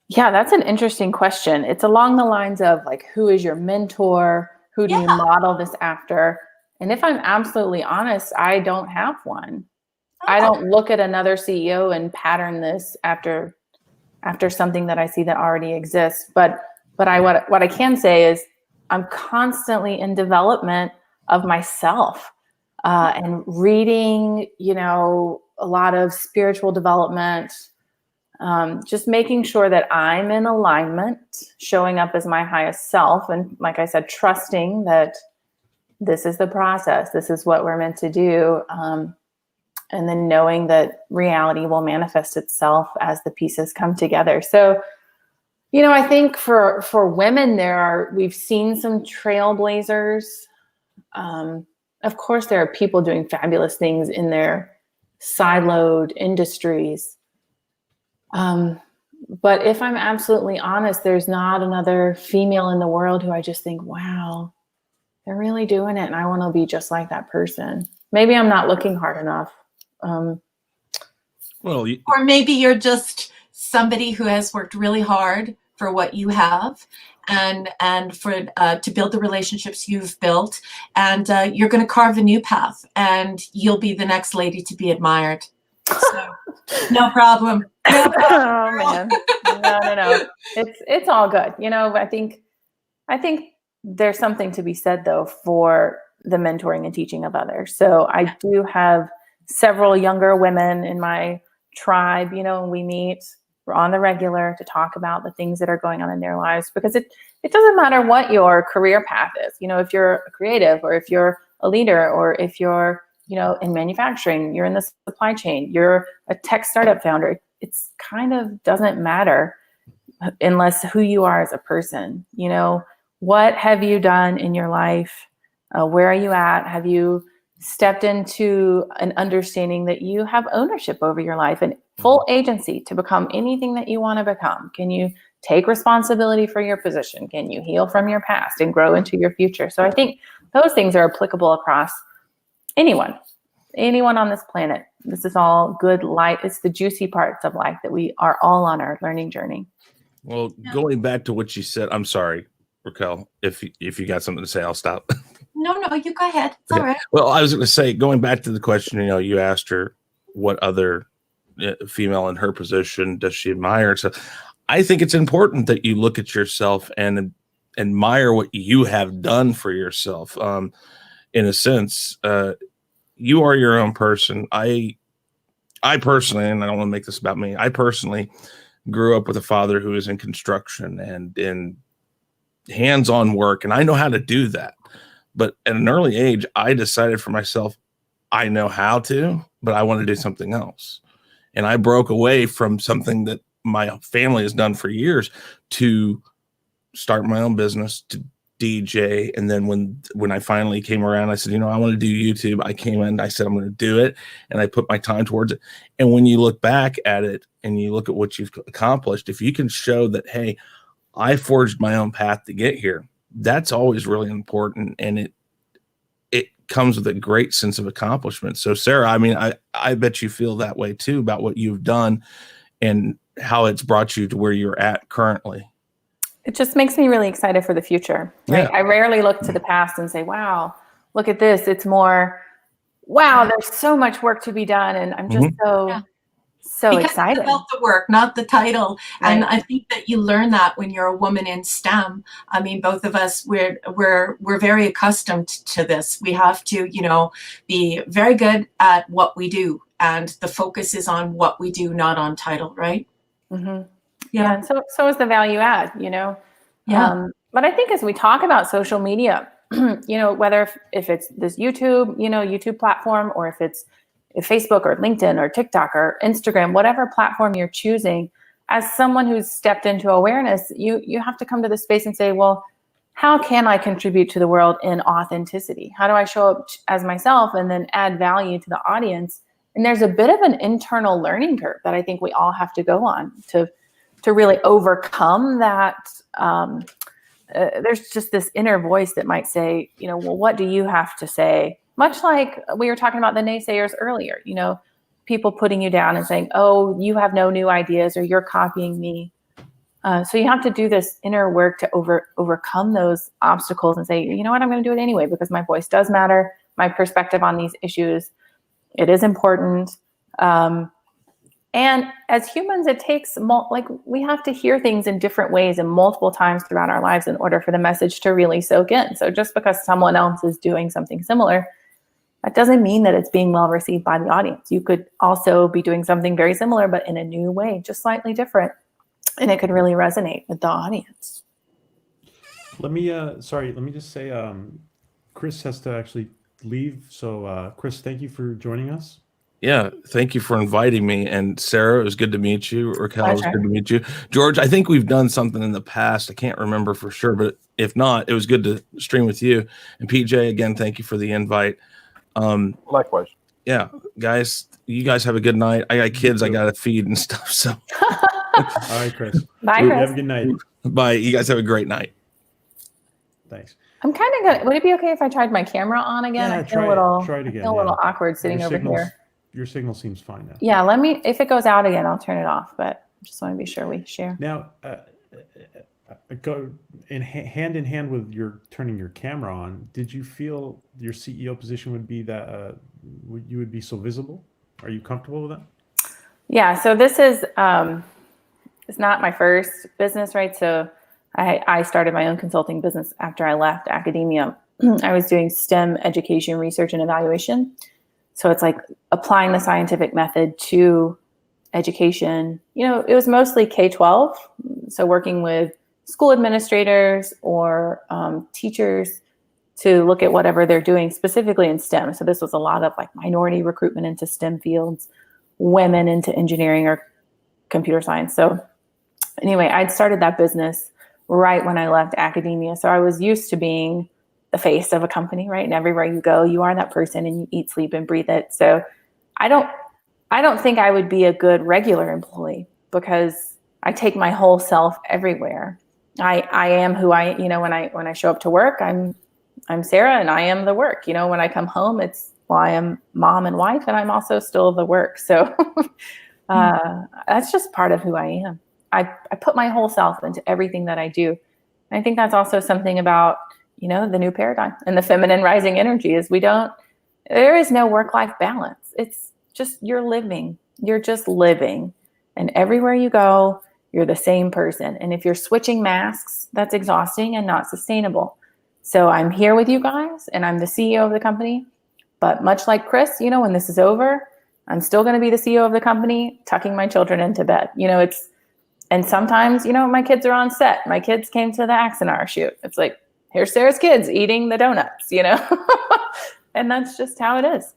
Yeah, that's an interesting question. It's along the lines of like, who is your mentor? Who do you model this after? And if I'm absolutely honest, I don't have one. I don't look at another CEO and pattern this after something that I see that already exists. But what I can say is I'm constantly in development of myself and reading, a lot of spiritual development, Just making sure that I'm in alignment, showing up as my highest self. And like I said, trusting that this is the process. This is what we're meant to do. And then knowing that reality will manifest itself as the pieces come together. So, I think for women, we've seen some trailblazers. Of course, there are people doing fabulous things in their siloed industries. But if I'm absolutely honest, there's not another female in the world who I just think, wow, they're really doing it. And I want to be just like that person. Maybe I'm not looking hard enough. Or maybe you're just somebody who has worked really hard for what you have, and for to build the relationships you've built, and you're going to carve a new path, and you'll be the next lady to be admired. So, no problem. No problem. Oh man, no. It's all good. I think there's something to be said though for the mentoring and teaching of others. So I do have several younger women in my tribe, we meet, we're on the regular to talk about the things that are going on in their lives, because it doesn't matter what your career path is. If you're a creative, or if you're a leader, or if you're, in manufacturing, you're in the supply chain, you're a tech startup founder. It's kind of doesn't matter unless who you are as a person. What have you done in your life? Where are you at? Have you stepped into an understanding that you have ownership over your life and full agency to become anything that you want to become? Can you take responsibility for your position? Can you heal from your past and grow into your future? So I think those things are applicable across anyone on this planet. This is all good light. It's the juicy parts of life that we are all on our learning journey. Well, going back to what you said, I'm sorry, Raquel, if you got something to say, I'll stop. No, you go ahead. It's all right. Well, I was going to say, going back to the question, you asked her what other female in her position does she admire. So I think it's important that you look at yourself and admire what you have done for yourself. In a sense, you are your own person. I personally, and I don't want to make this about me, I personally grew up with a father who is in construction and in hands-on work, and I know how to do that. But at an early age, I decided for myself, I know how to, but I want to do something else. And I broke away from something that my family has done for years to start my own business, to DJ. And then when I finally came around, I said, I want to do YouTube. I came in, I said, I'm going to do it. And I put my time towards it. And when you look back at it and you look at what you've accomplished, if you can show that, hey, I forged my own path to get here, that's always really important. And it comes with a great sense of accomplishment. So Sarah, I bet you feel that way too about what you've done and how it's brought you to where you're at currently. It just makes me really excited for the future. Right? Yeah. I rarely look to the past and say, wow, look at this. It's more, wow, there's so much work to be done. And I'm just so because excited. It's about the work, not the title. Right. And I think that you learn that when you're a woman in STEM. I mean, both of us, we're very accustomed to this. We have to, be very good at what we do. And the focus is on what we do, not on title, right? Mm-hmm. Yeah. And so is the value add, Yeah. But I think as we talk about social media, whether if it's this YouTube platform, or if Facebook or LinkedIn or TikTok or Instagram, whatever platform you're choosing, as someone who's stepped into awareness, you have to come to the space and say, well, how can I contribute to the world in authenticity? How do I show up as myself and then add value to the audience? And there's a bit of an internal learning curve that I think we all have to go on to really overcome that. There's just this inner voice that might say, well, what do you have to say? Much like we were talking about the naysayers earlier, people putting you down and saying, oh, you have no new ideas, or you're copying me. So you have to do this inner work to overcome those obstacles and say, you know what, I'm going to do it anyway, because my voice does matter. My perspective on these issues, it is important. And as humans, it takes, we have to hear things in different ways and multiple times throughout our lives in order for the message to really soak in. So just because someone else is doing something similar that doesn't mean that it's being well received by the audience. You could also be doing something very similar, but in a new way, just slightly different. And it could really resonate with the audience. Let me just say, Chris has to actually leave. So, Chris, thank you for joining us. Yeah, thank you for inviting me. And Sarah, it was good to meet you. Raquel, it was Pleasure. good to meet you. George, I think we've done something in the past. I can't remember for sure, but if not, it was good to stream with you. And PJ, again, thank you for the invite. Likewise. Yeah, guys, you guys have a good night. I got kids I got to feed and stuff. So, All right, Chris. Bye, You Chris. have a good night. bye. You guys have a great night. Thanks. I'm kind of good. Would it be okay if I tried my camera on again? Yeah, I feel try a little, it. Try it again. I feel a little yeah. awkward sitting over here. Your signal seems fine now. Yeah, let me, if it goes out again, I'll turn it off, but I just want to be sure we share. Now, go hand in hand with your turning your camera on. Did you feel your CEO position would be that you would be so visible? Are you comfortable with that? Yeah, so this is it's not my first business, right? So I started my own consulting business after I left academia. I was doing STEM education, research, and evaluation. So it's like applying the scientific method to education. You know, it was mostly K-12. So working with school administrators or teachers to look at whatever they're doing specifically in STEM. So this was a lot of like minority recruitment into STEM fields, women into engineering or computer science. So anyway, I'd started that business right when I left academia. So I was used to being the face of a company, right? And everywhere you go, you are that person and you eat, sleep, and breathe it. So I don't think I would be a good regular employee because I take my whole self everywhere. I am who I, you know, when I show up to work, I'm Sarah and I am the work. You know, when I come home, I am mom and wife and I'm also still the work. So that's just part of who I am. I put my whole self into everything that I do. And I think that's also something about, you know, the new paradigm and the feminine rising energy is there is no work-life balance. It's just, you're just living. And everywhere you go, you're the same person. And if you're switching masks, that's exhausting and not sustainable. So I'm here with you guys and I'm the CEO of the company. But much like Chris, you know, when this is over, I'm still going to be the CEO of the company, tucking my children into bed. You know, and sometimes, you know, my kids are on set. My kids came to the Axonar shoot. It's like, here's Sarah's kids eating the donuts, you know, and that's just how it is.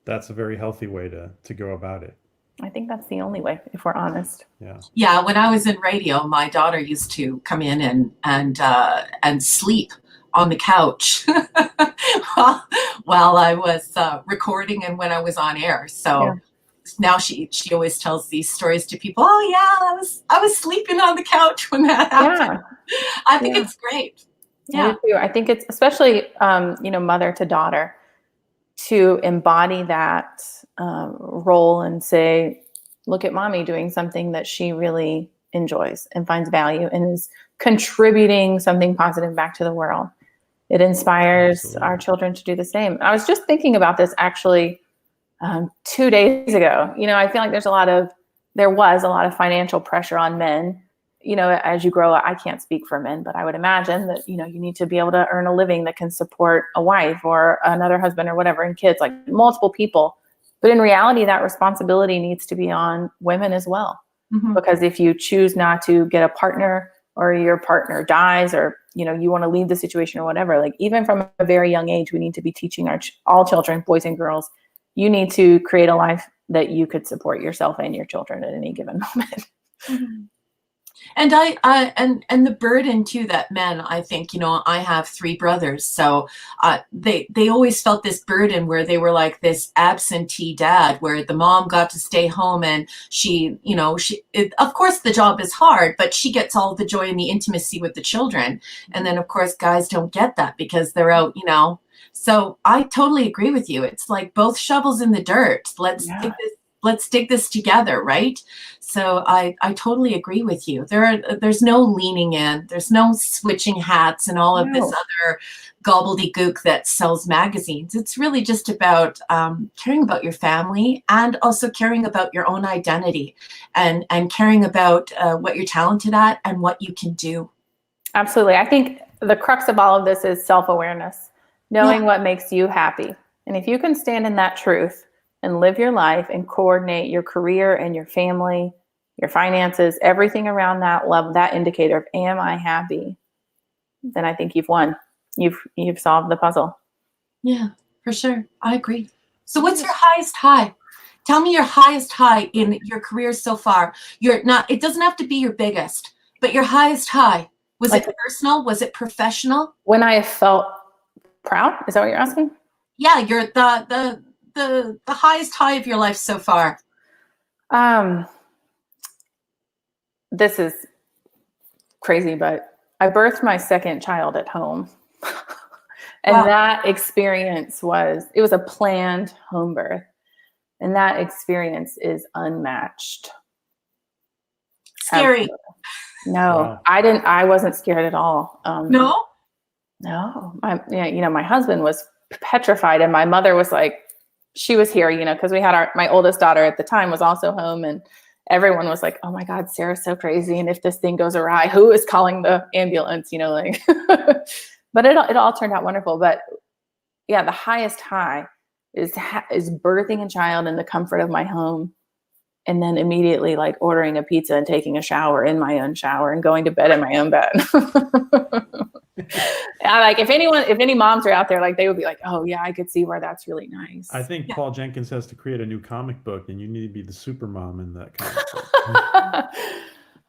That's a very healthy way to go about it. I think that's the only way, if we're honest. Yeah. Yeah, when I was in radio, my daughter used to come in and sleep on the couch while I was recording and when I was on air. So Yeah. now she always tells these stories to people. Oh yeah, I was sleeping on the couch when that happened. Yeah. I think Yeah. it's great. I Yeah. do too. I think it's especially, you know, mother to daughter to embody that role and say, look at mommy doing something that she really enjoys and finds value and is contributing something positive back to the world. It inspires Absolutely. our children to do the same. I was just thinking about this actually 2 days ago. You know, I feel like there was a lot of financial pressure on men. You know, as you grow up, I can't speak for men, but I would imagine that, you know, you need to be able to earn a living that can support a wife or another husband or whatever, and kids, like multiple people. But in reality, that responsibility needs to be on women as well. Mhm. Because if you choose not to get a partner or your partner dies or, you know, you want to leave the situation or whatever, like even from a very young age, we need to be teaching all children, boys and girls, you need to create a life that you could support yourself and your children at any given moment. Mhm. And and the burden too that men, I think, you know, I have 3 brothers, so they always felt this burden where they were like this absentee dad, where the mom got to stay home and she, you know, of course the job is hard, but she gets all the joy and the intimacy with the children. And then of course guys don't get that because they're out, you know. So I totally agree with you. It's like both shovels in the dirt. Let's dig this together, right? So I totally agree with you. There's no leaning in, there's no switching hats and all of this other gobbledygook that sells magazines. It's really just about caring about your family and also caring about your own identity and caring about what you're talented at and what you can do. Absolutely. I think the crux of all of this is self-awareness, knowing what makes you happy And if you can stand in that truth and live your life and coordinate your career and your family, your finances, everything around that level, that indicator of am I happy, then I think you've won. You've solved the puzzle. Yeah, for sure. I agree. So what's your highest high? Tell me your highest high in your career so far. It doesn't have to be your biggest, but your highest high. Was it personal? Was it professional? When I felt proud? Is that what you're asking? Yeah, you're the highest high of your life so far. This is crazy, but I birthed my second child at home. And Wow. that experience it was a planned home birth. And that experience is unmatched. Scary. Absolutely. No, Wow. I wasn't scared at all. No? No, my husband was petrified, and my mother was like, she was here, because we had my oldest daughter at the time was also home, and everyone was like, oh my God, Sarah's so crazy. And if this thing goes awry, who is calling the ambulance? But it all turned out wonderful. But yeah, the highest high is birthing a child in the comfort of my home. And then immediately like ordering a pizza and taking a shower in my own shower and going to bed in my own bed. Like if any moms are out there, like they would be like, oh yeah, I could see where that's really nice. I think Paul Jenkins has to create a new comic book, and you need to be the super mom in that comic book.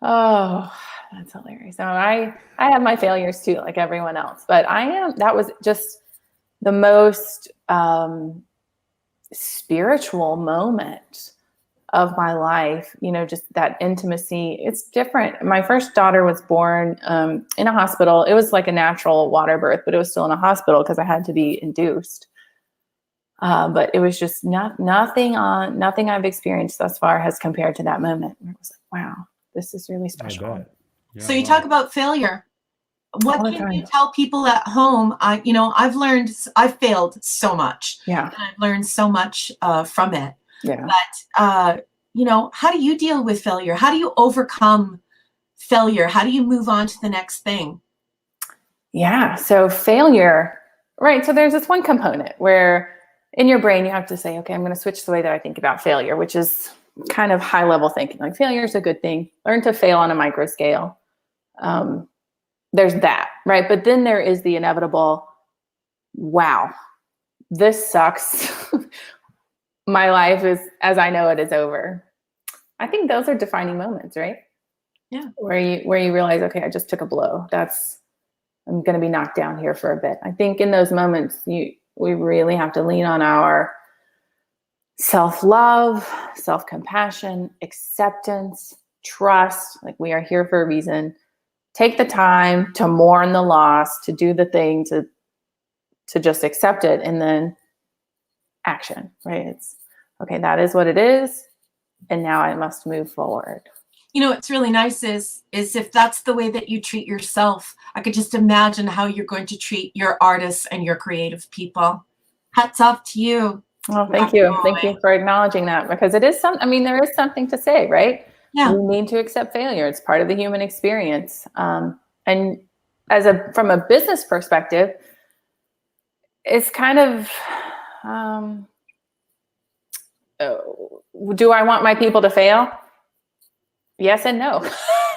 Oh, that's hilarious. So I have my failures too, like everyone else, but that was just the most spiritual moment of my life, just that intimacy. It's different. My first daughter was born in a hospital. It was like a natural water birth, but it was still in a hospital because I had to be induced. But it was just nothing I've experienced thus far has compared to that moment. It was like, wow, this is really special. I bet. Yeah, So you talk about failure. What can you tell people at home? I've failed so much. Yeah. And I've learned so much from it. Yeah. But, how do you deal with failure? How do you overcome failure? How do you move on to the next thing? Yeah. So failure, right. So there's this one component where in your brain, you have to say, okay, I'm going to switch the way that I think about failure, which is kind of high level thinking. Like failure is a good thing. Learn to fail on a micro scale. There's that, right? But then there is the inevitable, wow, this sucks. My life is, as I know it, is over. I think those are defining moments, right? Yeah. Where you realize, okay, I just took a blow. I'm going to be knocked down here for a bit. I think in those moments, we really have to lean on our self-love, self-compassion, acceptance, trust. Like we are here for a reason. Take the time to mourn the loss, to do the thing, to just accept it, and then action, right? It's okay, that is what it is, and now I must move forward. What's really nice is if that's the way that you treat yourself, I could just imagine how you're going to treat your artists and your creative people. Hats off to you. Well, thank you. Thank you for acknowledging that, because there is something to say, right? Yeah. We need to accept failure. It's part of the human experience. And from a business perspective, it's kind of, do I want my people to fail? Yes and no,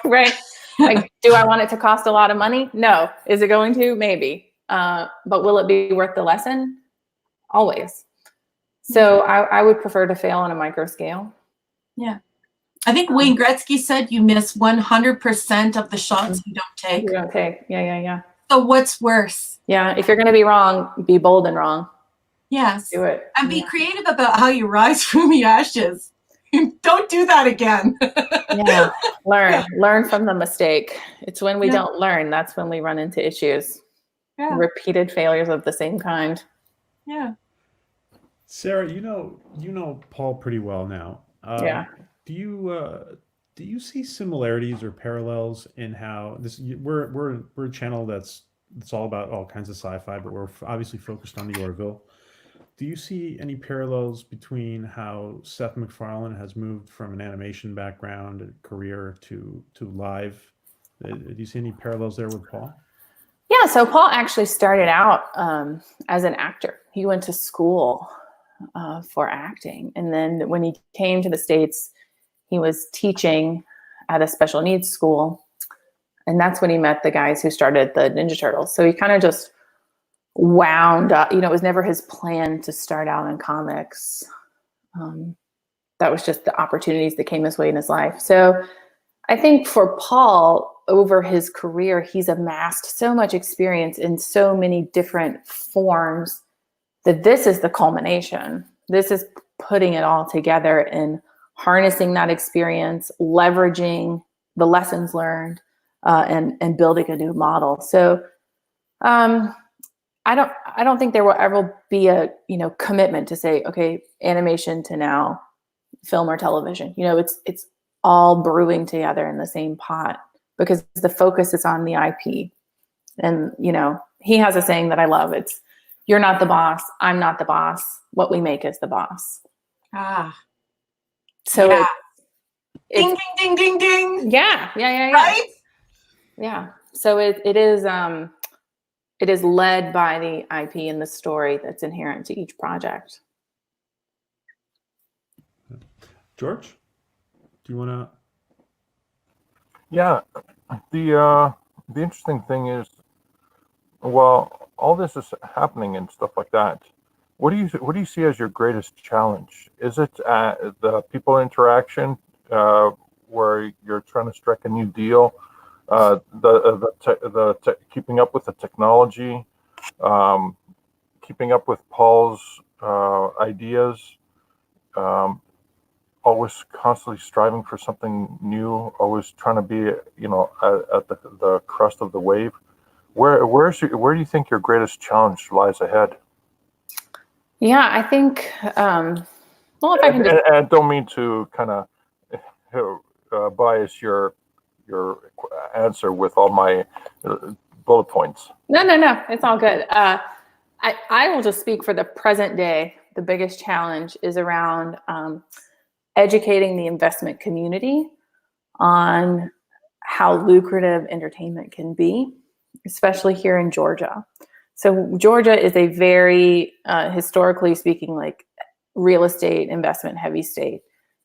right? Like, do I want it to cost a lot of money? No. Is it going to? Maybe. But will it be worth the lesson? Always. So I would prefer to fail on a micro scale. Yeah. I think Wayne Gretzky said you miss 100% of the shots you don't take. You don't take. Yeah. So what's worse? Yeah. If you're going to be wrong, be bold and wrong. Yes. Do it. And be creative about how you rise from the ashes. Don't do that again. Yeah. Learn from the mistake. It's when we don't learn, that's when we run into issues. Yeah. Repeated failures of the same kind. Yeah. Sarah, you know Paul pretty well now. Yeah. Do you see similarities or parallels in how we're a channel that's all about all kinds of sci-fi, but we're obviously focused on the Orville. Do you see any parallels between how Seth MacFarlane has moved from an animation background career to live? Do you see any parallels there with Paul? Yeah, so Paul actually started out as an actor. He went to school for acting. And then when he came to the States, he was teaching at a special needs school. And that's when he met the guys who started the Ninja Turtles. So he kind of just wound up, it was never his plan to start out in comics. That was just the opportunities that came his way in his life. So I think for Paul, over his career, he's amassed so much experience in so many different forms that this is the culmination. This is putting it all together and harnessing that experience, leveraging the lessons learned, and building a new model. So I don't think there will ever be a commitment to say, okay, animation to now film or television. It's all brewing together in the same pot because the focus is on the IP. And he has a saying that I love. It's, you're not the boss, I'm not the boss. What we make is the boss. So yeah. it's Ding, ding, ding, ding, ding. Yeah. Right? Yeah. So it is led by the IP and the story that's inherent to each project. George, do you want to? Yeah, the interesting thing is, while all this is happening and stuff like that, what do you see as your greatest challenge? Is it the people interaction, where you're trying to strike a new deal, keeping up with the technology, keeping up with Paul's ideas, always constantly striving for something new, always trying to be, at the crest of the wave? Where do you think your greatest challenge lies ahead? Yeah, I think, well, if I can just... And I don't mean to kind of bias your answer with all my bullet points. No, it's all good. I will just speak for the present day. The biggest challenge is around educating the investment community on how lucrative entertainment can be, especially here in Georgia. So Georgia is a very, historically speaking, like real estate investment heavy state.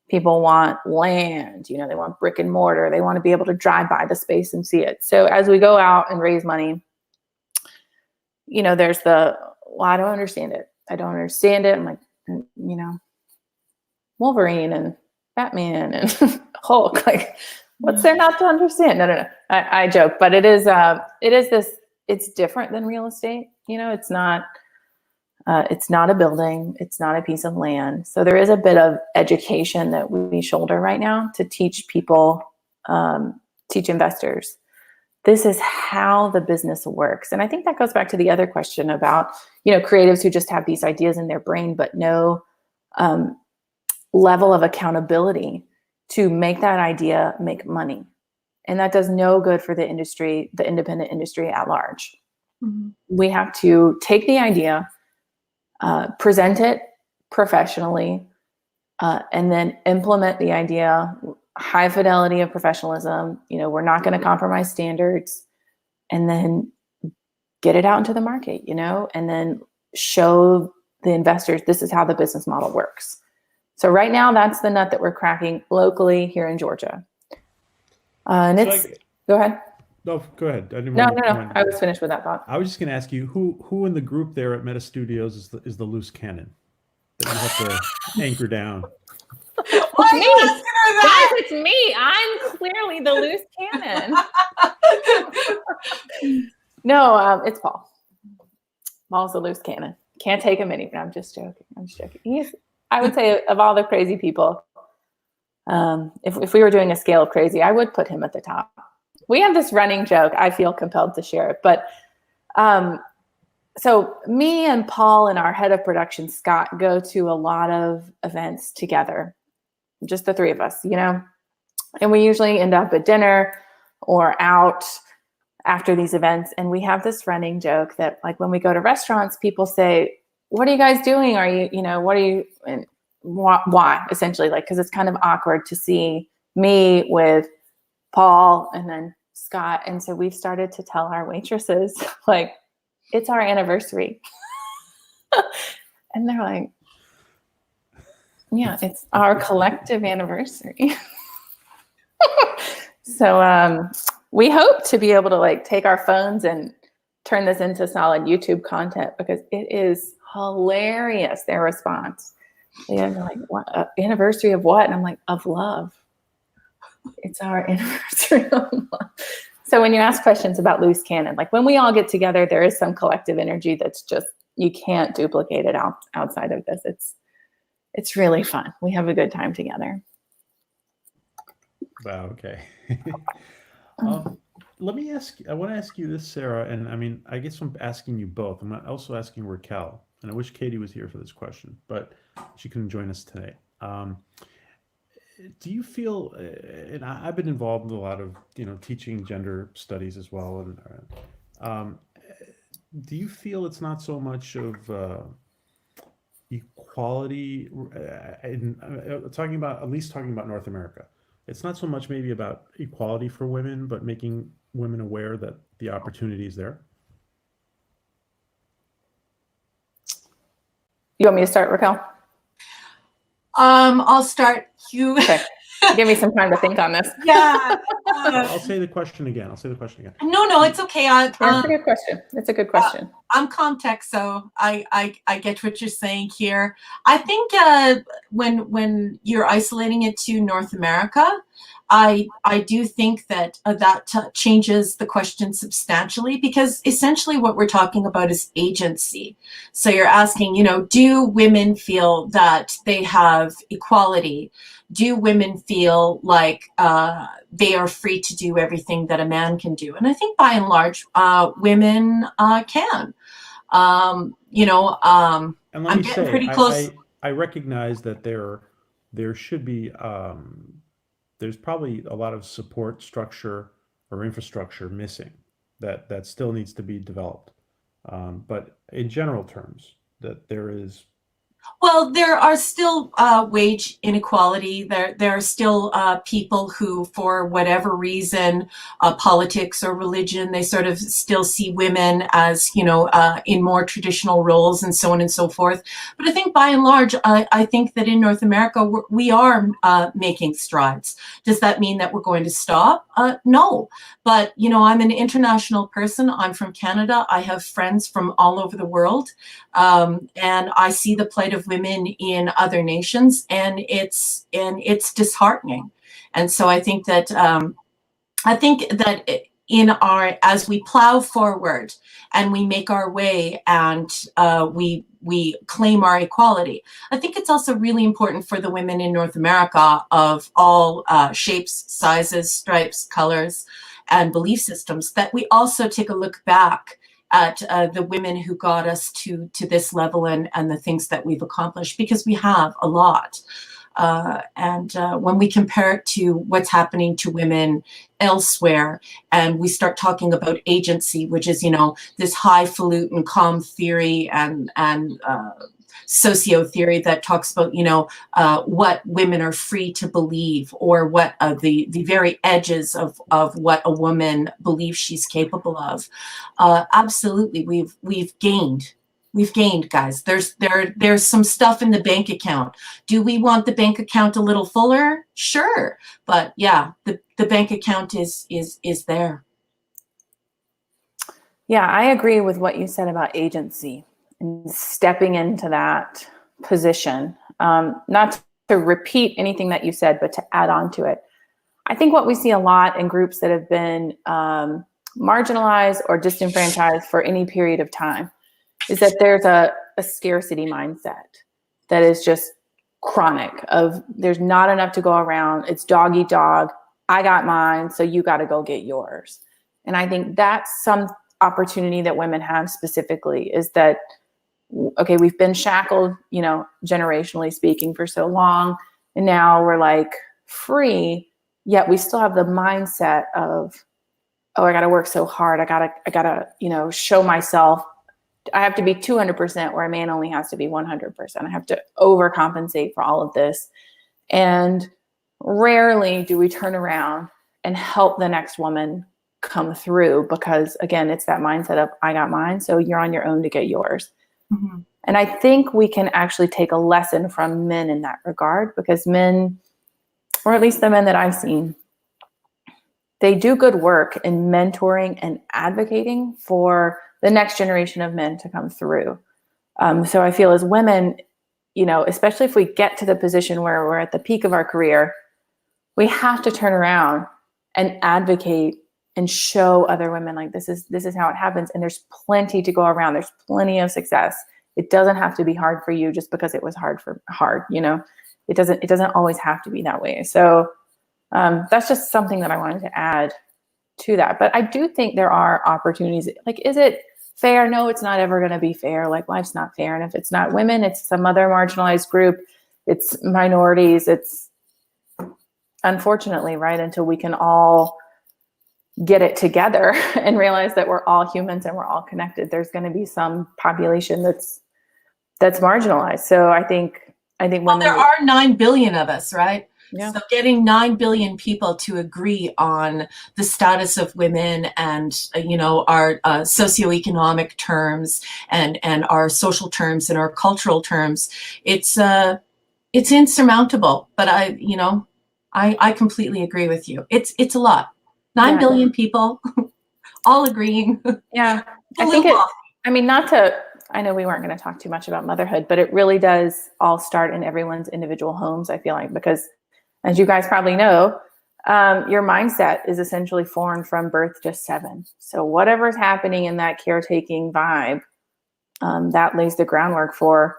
People want land, they want brick and mortar. They want to be able to drive by the space and see it. So as we go out and raise money, there's I don't understand it. I'm like, Wolverine and Batman and Hulk, like, what's there not to understand? No. I joke, but it is this, it's different than real estate. It's not a building. It's not a piece of land. So there is a bit of education that we shoulder right now to teach people, teach investors. This is how the business works. And I think that goes back to the other question about, creatives who just have these ideas in their brain, but no level of accountability to make that idea make money. And that does no good for the industry, the independent industry at large. Mm-hmm. We have to take the idea, present it professionally, and then implement the idea, high fidelity of professionalism. We're not going to compromise standards, and then get it out into the market, and then show the investors this is how the business model works. So right now, that's the nut that we're cracking locally here in Georgia. And So it's, go ahead. No, go ahead. No. I was finished with that thought. I was just going to ask you who in the group there at Meta Studios is the loose cannon that you have to anchor down. Why are you asking her that? Guys, it's me. I'm clearly the loose cannon. No, it's Paul. Paul's the loose cannon. Can't take him anywhere. I'm just joking. I would say of all the crazy people, if we were doing a scale of crazy, I would put him at the top. We have this running joke. I feel compelled to share it. But so me and Paul and our head of production, Scott, go to a lot of events together, just the three of us, and we usually end up at dinner or out after these events. And we have this running joke that, like, when we go to restaurants, people say, what are you guys doing? Are you, what are you, and why, essentially, like, because it's kind of awkward to see me with Paul and then Scott. And so we've started to tell our waitresses, like, it's our anniversary. And they're like, yeah, it's our collective anniversary. So we hope to be able to like take our phones and turn this into solid YouTube content, because it is hilarious, their response. They're like, what, anniversary of what? And I'm like, of love. It's our anniversary of love. So when you ask questions about loose cannon, like when we all get together, there is some collective energy that's just, you can't duplicate it outside of this. It's really fun. We have a good time together. Wow. Okay. Let me I want to ask you this, Sarah, and I mean, I guess I'm asking you both. I'm also asking Raquel, and I wish Katie was here for this question, but she couldn't join us today. Do you feel, and I've been involved in a lot of, teaching gender studies as well, and do you feel it's not so much of equality, talking about, at least talking about North America, it's not so much maybe about equality for women, but making women aware that the opportunity is there? You want me to start, Raquel? I'll start. Okay. Give me some time to think on this. Yeah. I'll say the question again. No, it's okay. It's a good question. It's a good question. I'm context, so I get what you're saying here. I think when you're isolating it to North America, I do think that that changes the question substantially, because essentially what we're talking about is agency. So you're asking, do women feel that they have equality? Do women feel like they are free to do everything that a man can do? And I think by and large, women can. And let I'm me getting say, pretty close. I recognize that there should be, there's probably a lot of support structure or infrastructure missing that still needs to be developed. But in general terms, that there is. Well, there are still wage inequality. There are still people who, for whatever reason, politics or religion, they sort of still see women as, in more traditional roles and so on and so forth. But I think by and large, I think that in North America, we are making strides. Does that mean that we're going to stop? No. But, I'm an international person. I'm from Canada. I have friends from all over the world. And I see the plight of women in other nations, and it's disheartening. And so I think that as we plow forward and we make our way and we claim our equality, I think it's also really important for the women in North America of all shapes, sizes, stripes, colors, and belief systems that we also take a look back at the women who got us to this level and the things that we've accomplished, because we have a lot. And when we compare it to what's happening to women elsewhere, and we start talking about agency, which is, this highfalutin calm theory and socio theory that talks about, what women are free to believe, or what the very edges of what a woman believes she's capable of. Absolutely, we've gained. We've gained, guys. There's some stuff in the bank account. Do we want the bank account a little fuller? Sure, but yeah, the bank account is there. Yeah, I agree with what you said about agency and stepping into that position. Not to repeat anything that you said, but to add on to it. I think what we see a lot in groups that have been marginalized or disenfranchised for any period of time is that there's a scarcity mindset that is just chronic, of there's not enough to go around. It's dog eat dog. I got mine, so you got to go get yours. And I think that's some opportunity that women have specifically, is that, okay, we've been shackled, generationally speaking, for so long, and now we're like free, yet we still have the mindset of, oh, I got to work so hard. I gotta, show myself. I have to be 200% where a man only has to be 100%. I have to overcompensate for all of this. And rarely do we turn around and help the next woman come through, because again, it's that mindset of I got mine, so you're on your own to get yours. Mm-hmm. And I think we can actually take a lesson from men in that regard, because men, or at least the men that I've seen, they do good work in mentoring and advocating for the next generation of men to come through. So I feel as women, you know, especially if we get to the position where we're at the peak of our career, we have to turn around and advocate and show other women like this is how it happens. And there's plenty to go around. There's plenty of success. It doesn't have to be hard for you just because it was hard, you know. It doesn't always have to be that way. So that's just something that I wanted to add to that. But I do think there are opportunities. Like, is it fair? No, it's not ever going to be fair. Like, life's not fair. And if it's not women, it's some other marginalized group. It's minorities. It's, unfortunately, right, until we can all get it together and realize that we're all humans and we're all connected, there's going to be some population that's marginalized. So I think women. Well, there are 9 billion of us, right? Yeah. So getting 9 billion people to agree on the status of women and, you know, our socioeconomic terms and our social terms and our cultural terms, it's insurmountable. But I completely agree with you. It's a lot. 9 billion people all agreeing. Yeah. I know we weren't going to talk too much about motherhood, but it really does all start in everyone's individual homes, I feel like, because as you guys probably know, your mindset is essentially formed from birth to 7. So whatever's happening in that caretaking vibe, that lays the groundwork for,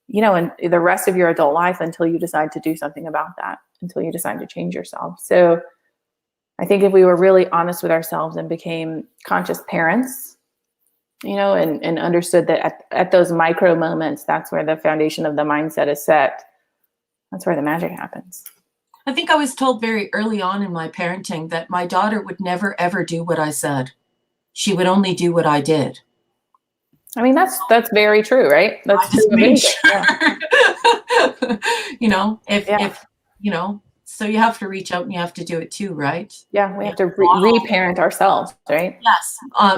you know, and the rest of your adult life until you decide to do something about that, until you decide to change yourself. So I think if we were really honest with ourselves and became conscious parents, you know, and understood that at those micro moments, that's where the foundation of the mindset is set. That's where the magic happens. I think I was told very early on in my parenting that my daughter would never, ever do what I said. She would only do what I did. I mean, that's very true, right? That's true of anything. Yeah. You know, if you know, so you have to reach out and you have to do it too, right? Yeah, we have to reparent ourselves, right? Yes,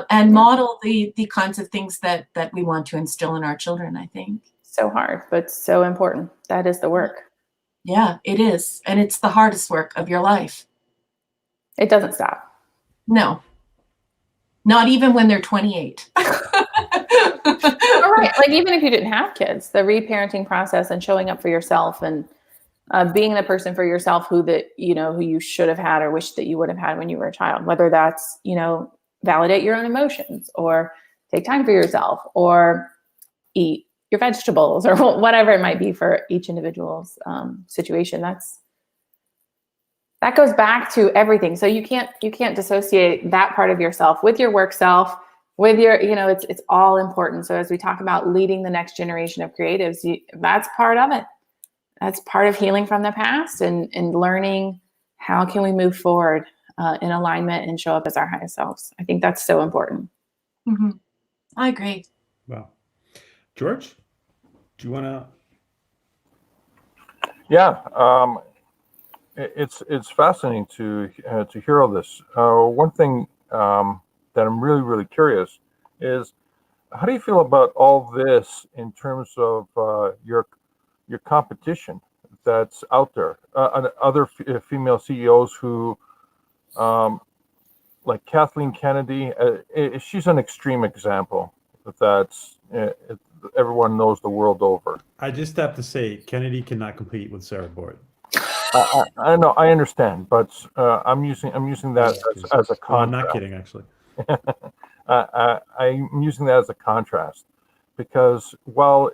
and model the kinds of things that we want to instill in our children, I think. So hard, but so important. That is the work. Yeah, it is. And it's the hardest work of your life. It doesn't stop. No. Not even when they're 28. All right. Like, even if you didn't have kids, the reparenting process and showing up for yourself and being the person for yourself who you should have had or wish that you would have had when you were a child, whether that's, you know, validate your own emotions or take time for yourself or eat your vegetables or whatever it might be for each individual's situation. That goes back to everything. So you can't dissociate that part of yourself with your work self, with your, you know, it's all important. So as we talk about leading the next generation of creatives, that's part of it. That's part of healing from the past and learning how can we move forward in alignment and show up as our highest selves. I think that's so important. Mm-hmm. I agree. Wow. George, do you want to? Yeah, it's fascinating to hear all this. One thing that I'm really, really curious is, how do you feel about all this in terms of your competition that's out there? Other female CEOs who, like Kathleen Kennedy, she's an extreme example that's everyone knows the world over. I just have to say, Kennedy cannot compete with Sarah Board. I know, I understand, but I'm using that as a contrast. Well, I'm not kidding, actually. I'm using that as a contrast because while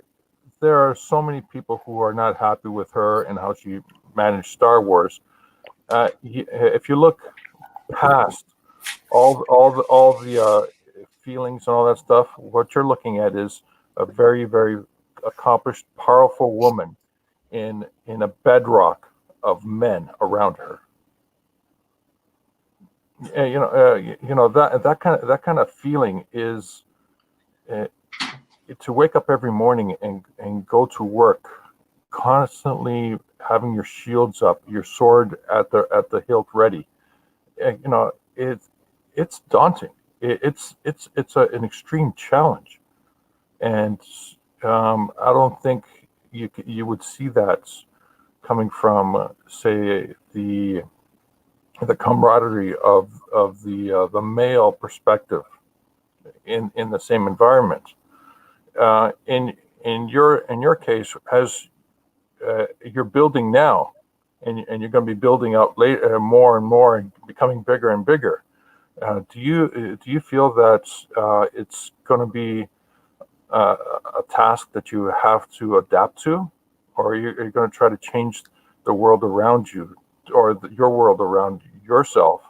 there are so many people who are not happy with her and how she managed Star Wars, if you look past all the feelings and all that stuff, what you're looking at is a very, very accomplished, powerful woman in a bedrock of men around her. You know that kind of feeling is to wake up every morning and go to work, constantly having your shields up, your sword at the hilt ready. You know, it's daunting. It's an extreme challenge, and I don't think you would see that coming from, say, the camaraderie of the male perspective in the same environment. In your case, as you're building now, and you're going to be building out later, more and more, and becoming bigger and bigger. Do you feel that it's going to be a task that you have to adapt to, or are you going to try to change the world around you, or your world around yourself,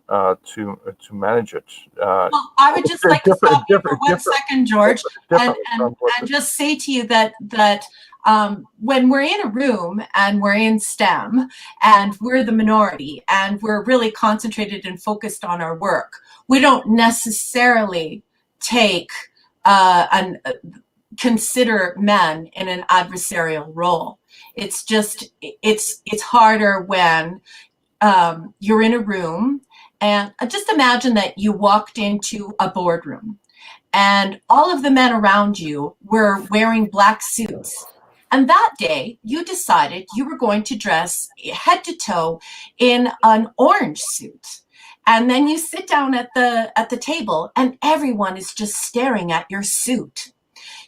to manage it? Well, I would just like to stop you for 1 second, George, and just say to you that when we're in a room and we're in STEM and we're the minority and we're really concentrated and focused on our work, we don't necessarily take consider men in an adversarial role. It's just it's harder when you're in a room, and just imagine that you walked into a boardroom and all of the men around you were wearing black suits. And that day you decided you were going to dress head to toe in an orange suit. And then you sit down at the table and everyone is just staring at your suit.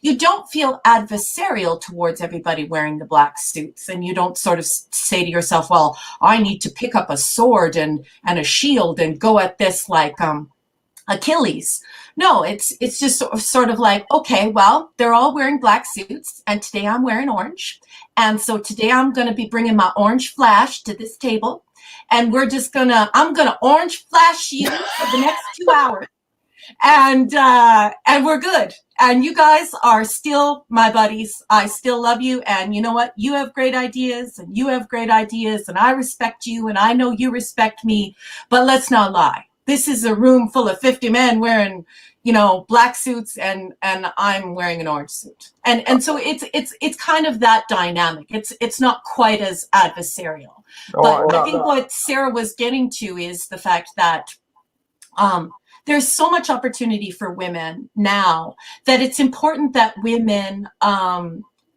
You don't feel adversarial towards everybody wearing the black suits, and you don't sort of say to yourself, well, I need to pick up a sword and a shield and go at this like Achilles. No, it's just sort of like, okay, well, they're all wearing black suits, and today I'm wearing orange. And so today I'm going to be bringing my orange flash to this table, and I'm going to orange flash you for the next 2 hours. And we're good. And you guys are still my buddies. I still love you. And you know what? You have great ideas, and you have great ideas, and I respect you, and I know you respect me. But let's not lie. This is a room full of 50 men wearing, black suits, and I'm wearing an orange suit. And so it's kind of that dynamic. It's not quite as adversarial. But I think what Sarah was getting to is the fact that there's so much opportunity for women now that it's important that women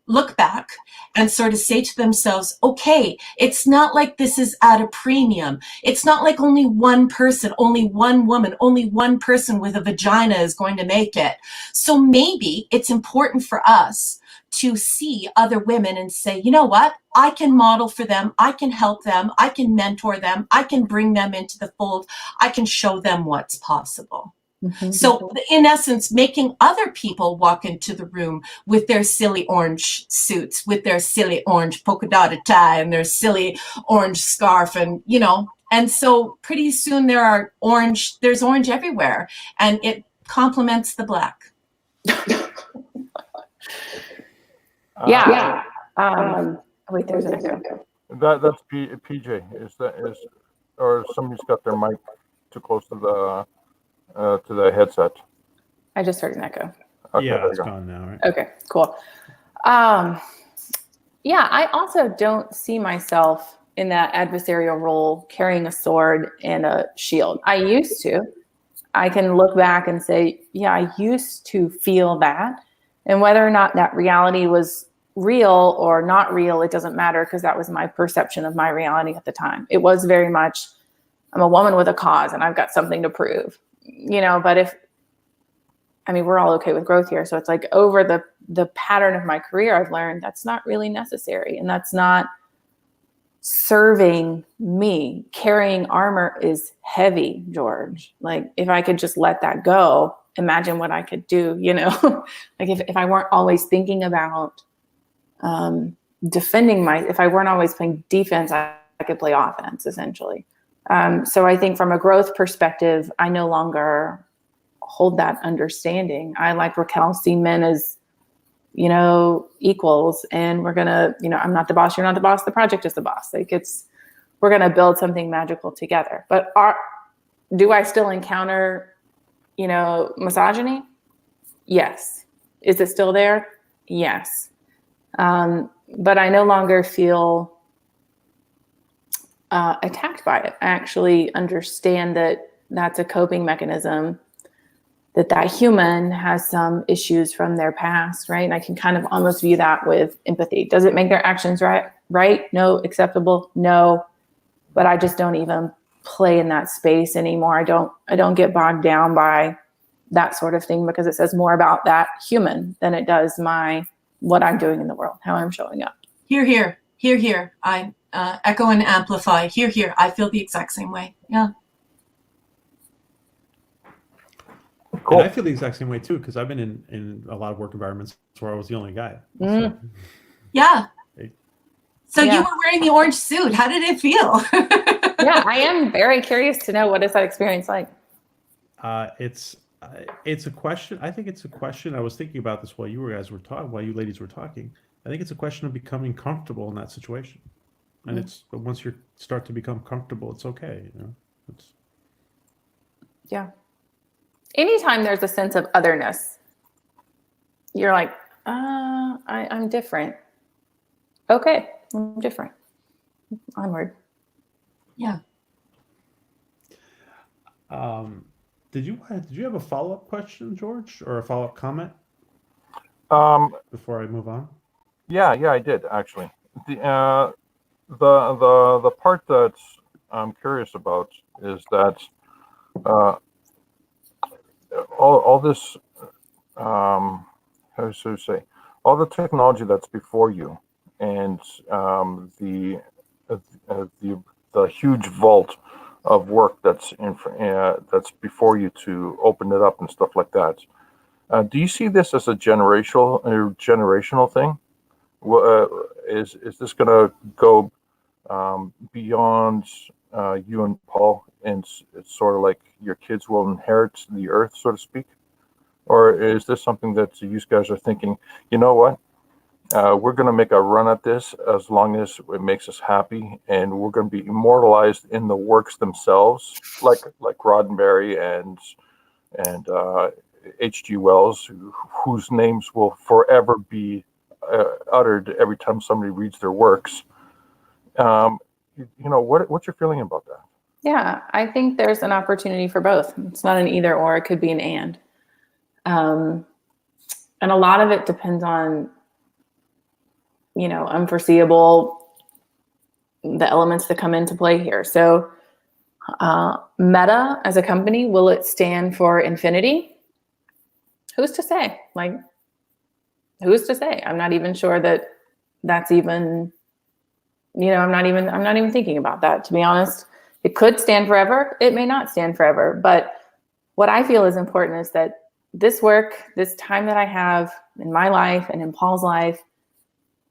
look back and sort of say to themselves, okay, it's not like this is at a premium. It's not like only one person, only one woman, only one person with a vagina is going to make it. So maybe it's important for us to see other women and say, you know what? I can model for them. I can help them. I can mentor them. I can bring them into the fold. I can show them what's possible. Mm-hmm. So in essence, making other people walk into the room with their silly orange suits, with their silly orange polka dotted tie and their silly orange scarf, and and so pretty soon there's orange everywhere, and it complements the black. Yeah. Wait, there's an echo. That's PJ. Is or somebody's got their mic too close to the headset? I just heard an echo. Okay, yeah, it's gone now, right? Okay, cool. Yeah, I also don't see myself in that adversarial role carrying a sword and a shield. I used to. I can look back and say, yeah, I used to feel that. And whether or not that reality was real or not real, it doesn't matter, because that was my perception of my reality at the time. It was very much, I'm a woman with a cause and I've got something to prove, but we're all okay with growth here. So it's like over the pattern of my career, I've learned that's not really necessary, and that's not serving me. Carrying armor is heavy, George. Like, if I could just let that go, imagine what I could do, like if I weren't always thinking about if I weren't always playing defense, I could play offense, essentially. So I think from a growth perspective, I no longer hold that understanding. I, like Raquel, see men as, equals, and we're going to, I'm not the boss, you're not the boss, the project is the boss. Like, we're going to build something magical together. But do I still encounter, misogyny? Yes. Is it still there? Yes. But I no longer feel attacked by it. I actually understand that that's a coping mechanism, that human has some issues from their past, right? And I can kind of almost view that with empathy. Does it make their actions right? Right? No. Acceptable? No. But I just don't even play in that space anymore. I don't get bogged down by that sort of thing, because it says more about that human than it does what I'm doing in the world, how I'm showing up. Here, here, here, here. I echo and amplify. Here, here. I feel the exact same way. Yeah. Cool. And I feel the exact same way too, because I've been in a lot of work environments where I was the only guy. So, Yeah. So Yeah. you were wearing the orange suit. How did it feel? Yeah, I am very curious to know, what is that experience like? it's a question. I think it's a question. I was thinking about this while you ladies were talking. I think it's a question of becoming comfortable in that situation. And but once you start to become comfortable, it's okay. Yeah. Anytime there's a sense of otherness, you're like, I'm different. Okay, I'm different. Onward. Yeah. Did you have a follow-up question, George, or a follow-up comment before I move on? Yeah, I did actually. The part that I'm curious about is that all this how should I say, all the technology that's before you, and the huge vault of work that's before you to open it up and stuff like that. Do you see this as a generational thing? Is this going to go beyond you and Paul, and it's sort of like your kids will inherit the earth, so to speak? Or is this something that you guys are thinking, you know what, we're going to make a run at this as long as it makes us happy, and we're going to be immortalized in the works themselves, like Roddenberry and H.G. Wells, whose names will forever be uttered every time somebody reads their works. What's your feeling about that? Yeah, I think there's an opportunity for both. It's not an either or, it could be an and. And a lot of it depends on, unforeseeable, the elements that come into play here. So Meta as a company, will it stand for infinity? Who's to say? Who's to say? I'm not even sure that that's even, I'm not even thinking about that, to be honest. It could stand forever. It may not stand forever. But what I feel is important is that this work, this time that I have in my life and in Paul's life,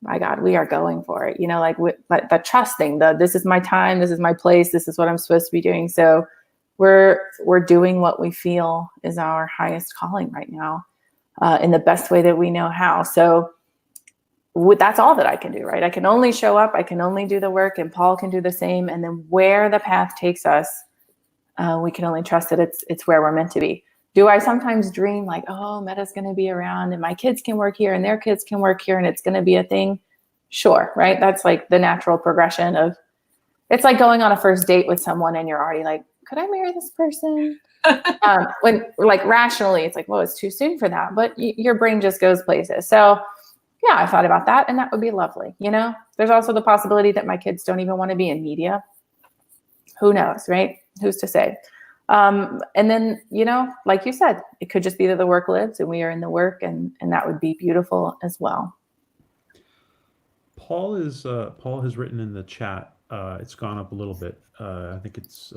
my God, we are going for it. The trust thing, this is my time, this is my place, this is what I'm supposed to be doing. So we're doing what we feel is our highest calling right now, in the best way that we know how. So that's all that I can do, right? I can only show up, I can only do the work, and Paul can do the same. And then where the path takes us, we can only trust that it's where we're meant to be. Do I sometimes dream like, oh, Meta's going to be around and my kids can work here and their kids can work here and it's going to be a thing? Sure, right? That's like the natural progression of, it's like going on a first date with someone and you're already like, could I marry this person? When rationally, it's like, well, it's too soon for that, but your brain just goes places. So yeah, I thought about that, and that would be lovely. There's also the possibility that my kids don't even want to be in media. Who knows, right? Who's to say? And then, like you said, it could just be that the work lives and we are in the work, and that would be beautiful as well. Paul has written in the chat. It's gone up a little bit. I think it's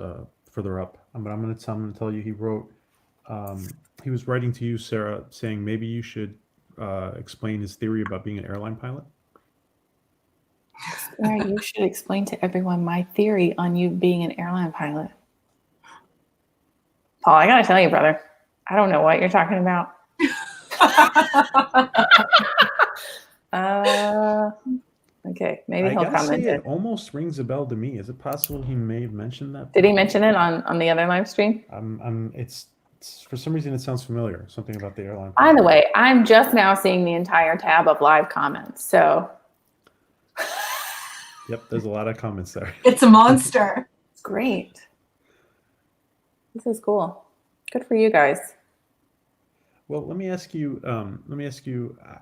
further up. But I'm going to tell you, he wrote. He was writing to you, Sarah, saying maybe you should explain his theory about being an airline pilot. Sarah, you should explain to everyone my theory on you being an airline pilot. Paul, I gotta tell you, brother, I don't know what you're talking about. Okay, maybe he'll comment it almost rings a bell to me. Is it possible he may have mentioned that? Did he mention it on the other live stream? It's for some reason it sounds familiar. Something about the airline. By the way, I'm just now seeing the entire tab of live comments. So. Yep, there's a lot of comments there. It's a monster. Great. This is cool. Good for you guys. Well, let me ask you.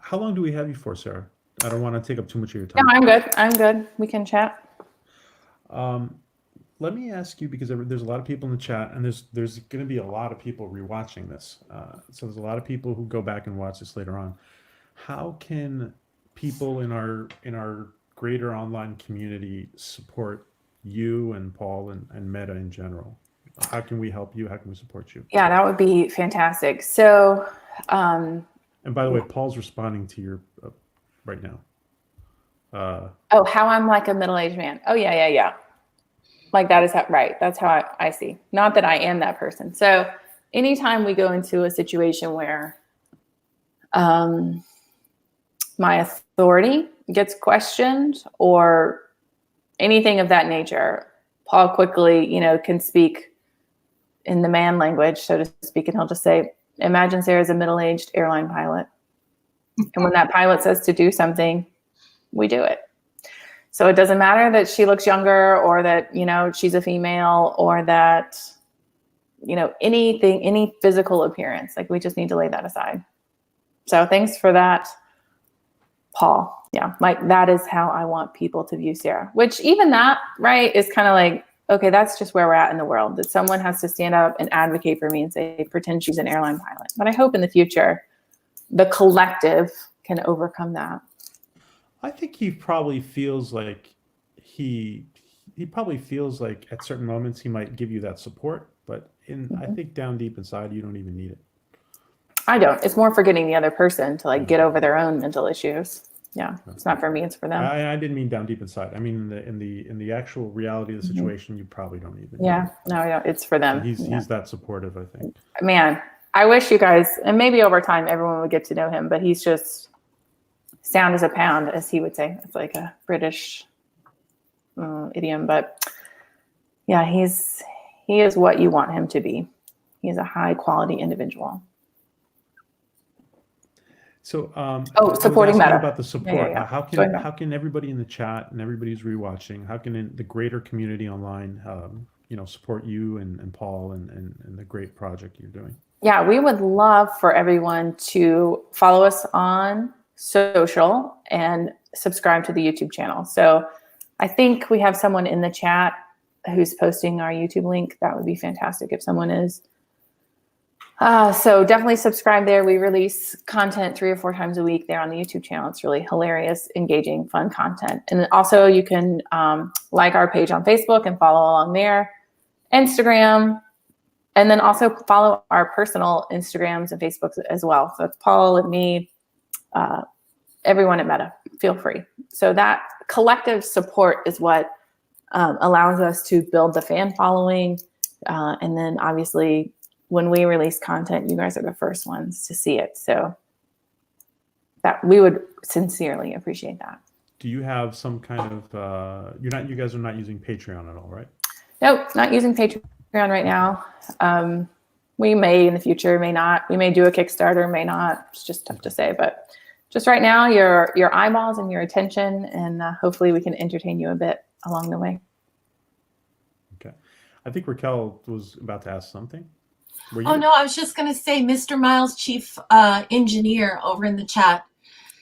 How long do we have you for, Sarah? I don't want to take up too much of your No, time. I'm good. I'm good. We can chat. Let me ask you, because there's a lot of people in the chat, and there's going to be a lot of people rewatching this. So there's a lot of people who go back and watch this later on. How can people in our greater online community support you and Paul and Meta in general? How can we help you? How can we support you? Yeah, that would be fantastic. So, And by the way, Paul's responding to your right now. oh, how I'm like a middle-aged man. Oh, yeah. Like that is how, right. That's how I see. Not that I am that person. So anytime we go into a situation where my authority gets questioned or anything of that nature, Paul quickly, can speak in the man language, so to speak, and he'll just say, imagine Sarah's a middle-aged airline pilot. And when that pilot says to do something, we do it. So it doesn't matter that she looks younger or that, she's a female or that, anything, any physical appearance, like we just need to lay that aside. So thanks for that, Paul. Yeah, like that is how I want people to view Sarah, which even that, right, is kind of like, okay, that's just where we're at in the world, that someone has to stand up and advocate for me and say, pretend she's an airline pilot. But I hope in the future, the collective can overcome that. I think he probably feels like he probably feels like at certain moments he might give you that support, but I think down deep inside you don't even need it. I don't. It's more for getting the other person to like get over their own mental issues. Yeah, it's not for me; it's for them. I didn't mean down deep inside. I mean in the actual reality of the situation, you probably don't even. Yeah, no, it's for them. He's that supportive, I think. Man, I wish you guys, and maybe over time everyone would get to know him, but he's just sound as a pound, as he would say. It's like a British idiom, but yeah, he is what you want him to be. He is a high quality individual. So, supporting Meta about the support. Yeah. How can everybody in the chat and everybody who's rewatching, how can the greater community online, support you and Paul and the great project you're doing? Yeah, we would love for everyone to follow us on social and subscribe to the YouTube channel. So I think we have someone in the chat who's posting our YouTube link. That would be fantastic if someone is. So definitely subscribe there. We release content 3 or 4 times a week there on the YouTube channel. It's really hilarious, engaging, fun content. And also you can like our page on Facebook and follow along there, Instagram, and then also follow our personal Instagrams and Facebooks as well. So it's Paul and me, everyone at Meta, feel free. So that collective support is what allows us to build the fan following. And then obviously when we release content, you guys are the first ones to see it. So that we would sincerely appreciate that. Do you have some kind of, you guys are not using Patreon at all, right? Nope, not using Patreon right now. We may in the future, may not. We may do a Kickstarter, may not. It's just tough to say, but just right now, your eyeballs and your attention, and hopefully we can entertain you a bit along the way. Okay. I think Raquel was about to ask something. Oh, no, I was just going to say, Mr. Miles, chief engineer over in the chat,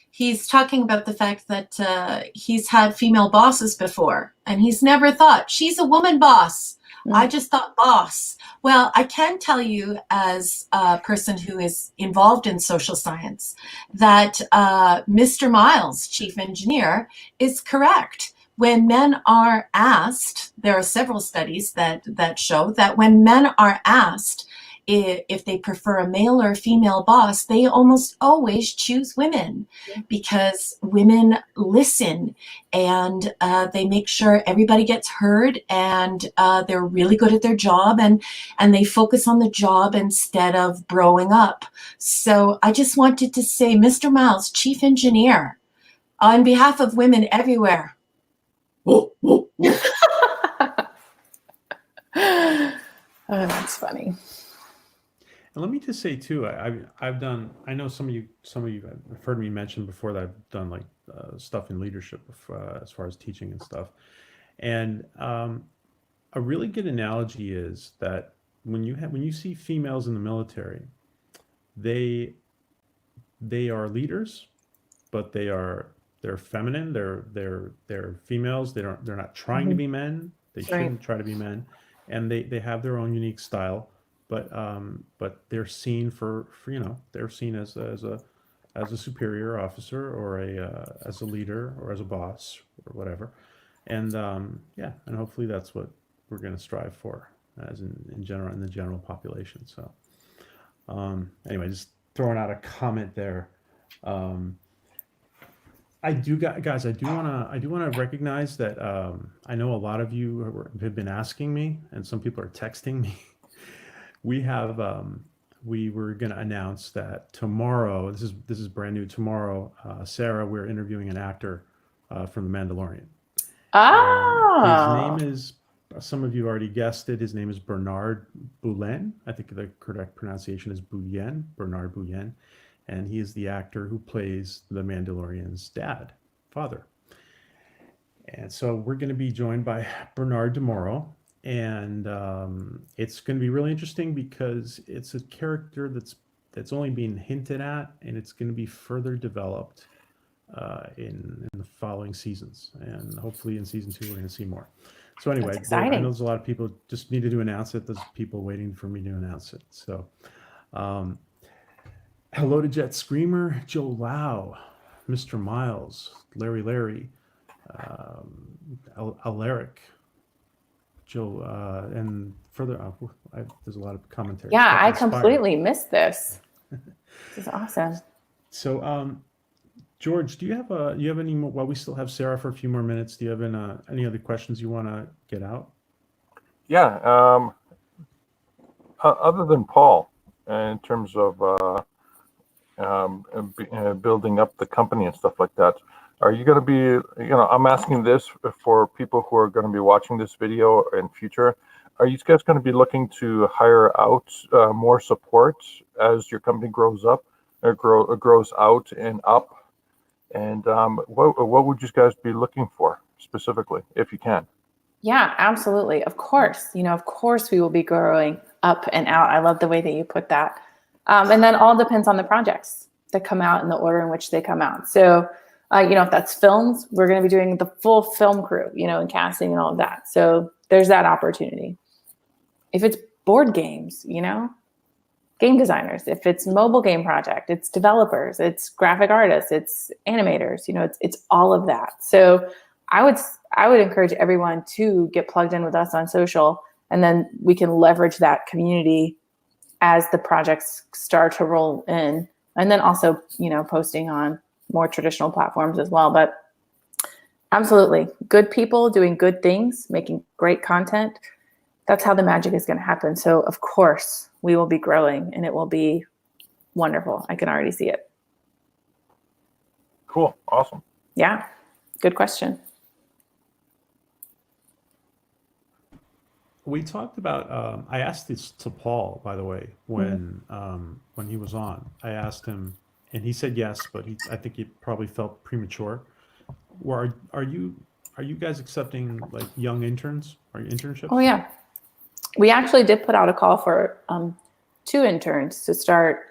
he's talking about the fact that he's had female bosses before, and he's never thought, she's a woman boss. I just thought boss. Well, I can tell you as a person who is involved in social science that Mr. Miles, chief engineer, is correct. When men are asked, there are several studies that show that when men are asked if they prefer a male or a female boss, they almost always choose women because women listen and they make sure everybody gets heard, and they're really good at their job, and they focus on the job instead of broing up. So I just wanted to say, Mr. Miles, chief engineer, on behalf of women everywhere. Oh, that's funny. And let me just say too, I've done. I know some of you have heard me mention before that I've done like stuff in leadership as far as teaching and stuff. And a really good analogy is that when you see females in the military, they are leaders, but they're feminine. They're females. They're not trying to be men. They Right. shouldn't try to be men, and they have their own unique style. But they're seen they're seen as a superior officer or as a leader or as a boss or whatever. And yeah, and hopefully that's what we're going to strive for as in general in the general population. So anyway, just throwing out a comment there. Guys, I do wanna recognize that I know a lot of you have been asking me, and some people are texting me. We were gonna announce that tomorrow. This is brand new. Tomorrow, Sarah, we're interviewing an actor from The Mandalorian. Oh. His name is. Some of you already guessed it. His name is Bernard Boulen. I think the correct pronunciation is Bouyen, Bernard Bouyen. And he is the actor who plays the Mandalorian's father. And so we're going to be joined by Bernard tomorrow. And it's going to be really interesting because it's a character that's only being hinted at, and it's going to be further developed in the following seasons. And hopefully in season 2, we're going to see more. So anyway, I know there's a lot of people just needed to announce it. There's people waiting for me to announce it. So hello to Jet Screamer, Joe Lau, Mr. Miles, Larry, Alaric, Joe, and further up, there's a lot of commentary. Yeah, I completely missed this. This is awesome. So, George, do you have any more? While we still have Sarah for a few more minutes, do you have any other questions you want to get out? Yeah. Other than Paul, in terms of building up the company and stuff like that, are you going to be? I'm asking this for people who are going to be watching this video in future. Are you guys going to be looking to hire out more support as your company grows up, or grows out and up? And what would you guys be looking for specifically, if you can? Yeah, absolutely. Of course, of course we will be growing up and out. I love the way that you put that. And then all depends on the projects that come out and the order in which they come out. So, if that's films, we're going to be doing the full film crew, and casting and all of that. So there's that opportunity. If it's board games, game designers. If it's mobile game project, it's developers, it's graphic artists, it's animators, it's all of that. So I would encourage everyone to get plugged in with us on social, and then we can leverage that community as the projects start to roll in, and then also, posting on more traditional platforms as well. But absolutely, good people doing good things, making great content. That's how the magic is going to happen. So of course we will be growing, and it will be wonderful. I can already see it. Cool. Awesome. Yeah. Good question. We talked about, I asked this to Paul, by the way, when he was on. I asked him, and he said yes, but I think he probably felt premature. Are you guys accepting like young interns or internships? Oh yeah. We actually did put out a call for 2 interns to start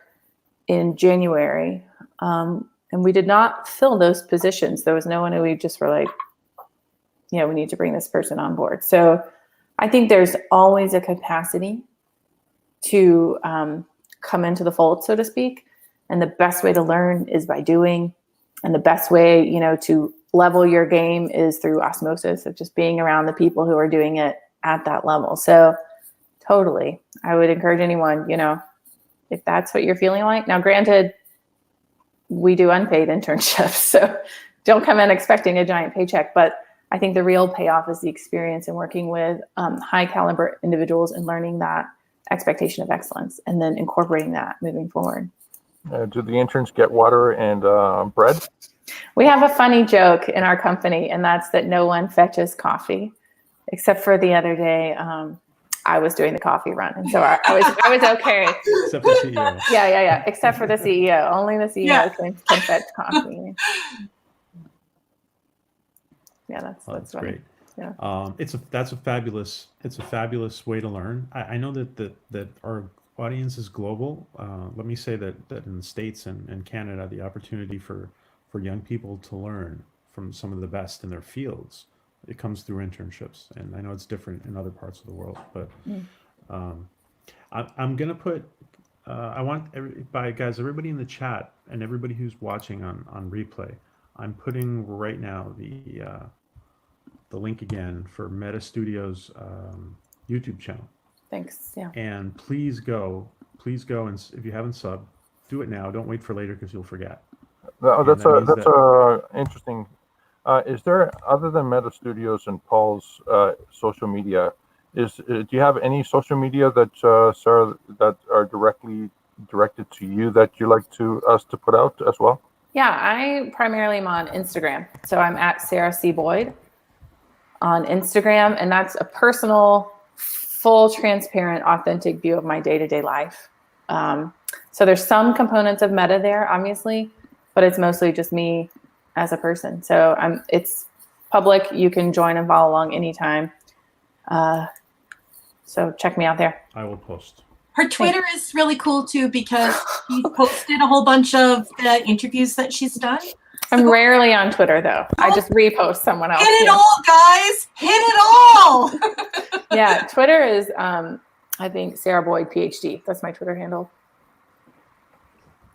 in January. And we did not fill those positions. There was no one who we just were like, we need to bring this person on board. So I think there's always a capacity to come into the fold, so to speak. And the best way to learn is by doing. And the best way, to level your game is through osmosis of just being around the people who are doing it at that level. So totally, I would encourage anyone, if that's what you're feeling like. Now, granted, we do unpaid internships, so don't come in expecting a giant paycheck. But I think the real payoff is the experience in working with high caliber individuals and learning that expectation of excellence, and then incorporating that moving forward. Do the interns get water and bread? We have a funny joke in our company, and that's that no one fetches coffee, except for the other day. I was doing the coffee run, and so I was okay. Except for the CEO. Yeah. Except for the CEO. Only the CEO can fetch coffee. Yeah, that's That's great. That's a fabulous way to learn. I know that our audience is global. Let me say that in the States and Canada, the opportunity for young people to learn from some of the best in their fields, it comes through internships. And I know it's different in other parts of the world, but I'm gonna put. I want everybody in the chat and everybody who's watching on replay. I'm putting right now the link again for Meta Studios YouTube channel. Thanks. Yeah. And please go, and if you haven't subbed, do it now. Don't wait for later because you'll forget. That's interesting. Is there, other than Meta Studios and Paul's social media, do you have any social media that Sarah, that are directly directed to you that you like us to put out as well? Yeah, I primarily am on Instagram. So I'm at Sarah C. Boyd on Instagram, and that's a personal, full, transparent, authentic view of my day-to-day life. So there's some components of Meta there, obviously, but it's mostly just me as a person. So it's public. You can join and follow along anytime. So check me out there. I will post. Her Twitter is really cool too because she's posted a whole bunch of the interviews that she's done. I'm rarely on Twitter though. I just repost someone else. Hit it all, guys! Hit it all! Yeah, Twitter is I think Sarah Boyd PhD. That's my Twitter handle.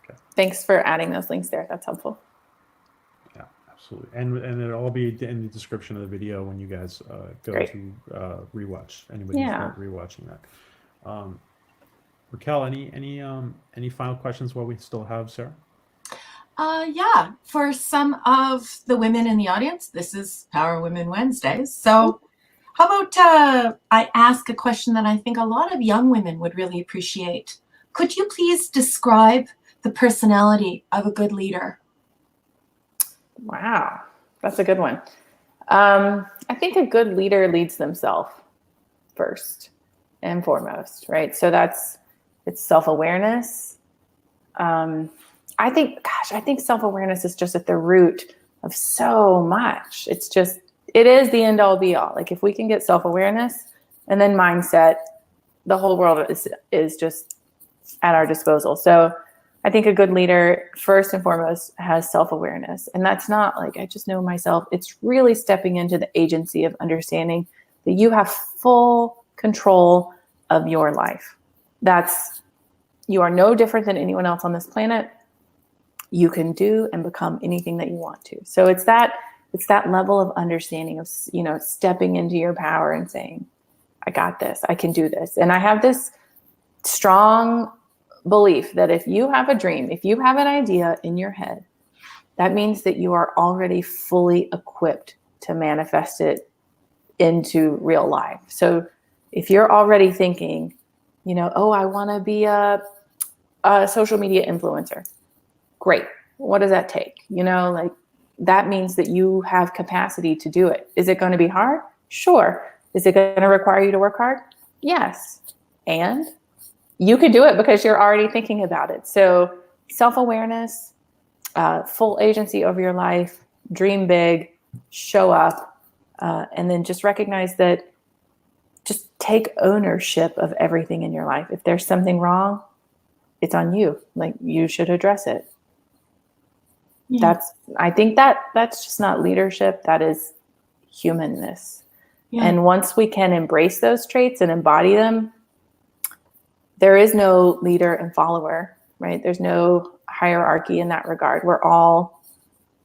Okay. Thanks for adding those links there. That's helpful. Yeah, absolutely. And it'll all be in the description of the video when you guys go Great. to rewatch. Anybody who's not rewatching that. Raquel, any final questions while we still have Sarah? Yeah, for some of the women in the audience, this is Power Women Wednesdays. So how about I ask a question that I think a lot of young women would really appreciate. Could you please describe the personality of a good leader? Wow, that's a good one. I think a good leader leads themselves first and foremost, right? So it's self-awareness. I think self-awareness is just at the root of so much. It is the end all be all. Like if we can get self-awareness and then mindset, the whole world is just at our disposal. So I think a good leader, first and foremost, has self-awareness. And that's not like, I just know myself. It's really stepping into the agency of understanding that you have full control of your life. You are no different than anyone else on this planet. You can do and become anything that you want to. So it's that level of understanding of, stepping into your power and saying, I got this, I can do this. And I have this strong belief that if you have a dream, if you have an idea in your head, that means that you are already fully equipped to manifest it into real life. So if you're already thinking, I want to be a social media influencer. Great. What does that take? That means that you have capacity to do it. Is it going to be hard? Sure. Is it going to require you to work hard? Yes. And you could do it because you're already thinking about it. So self-awareness, full agency over your life, dream big, show up, and then just recognize that just take ownership of everything in your life. If there's something wrong, it's on you. Like you should address it. Yeah. I think that's just not leadership. That is humanness. Yeah. And once we can embrace those traits and embody them, there is no leader and follower, right? There's no hierarchy in that regard. We're all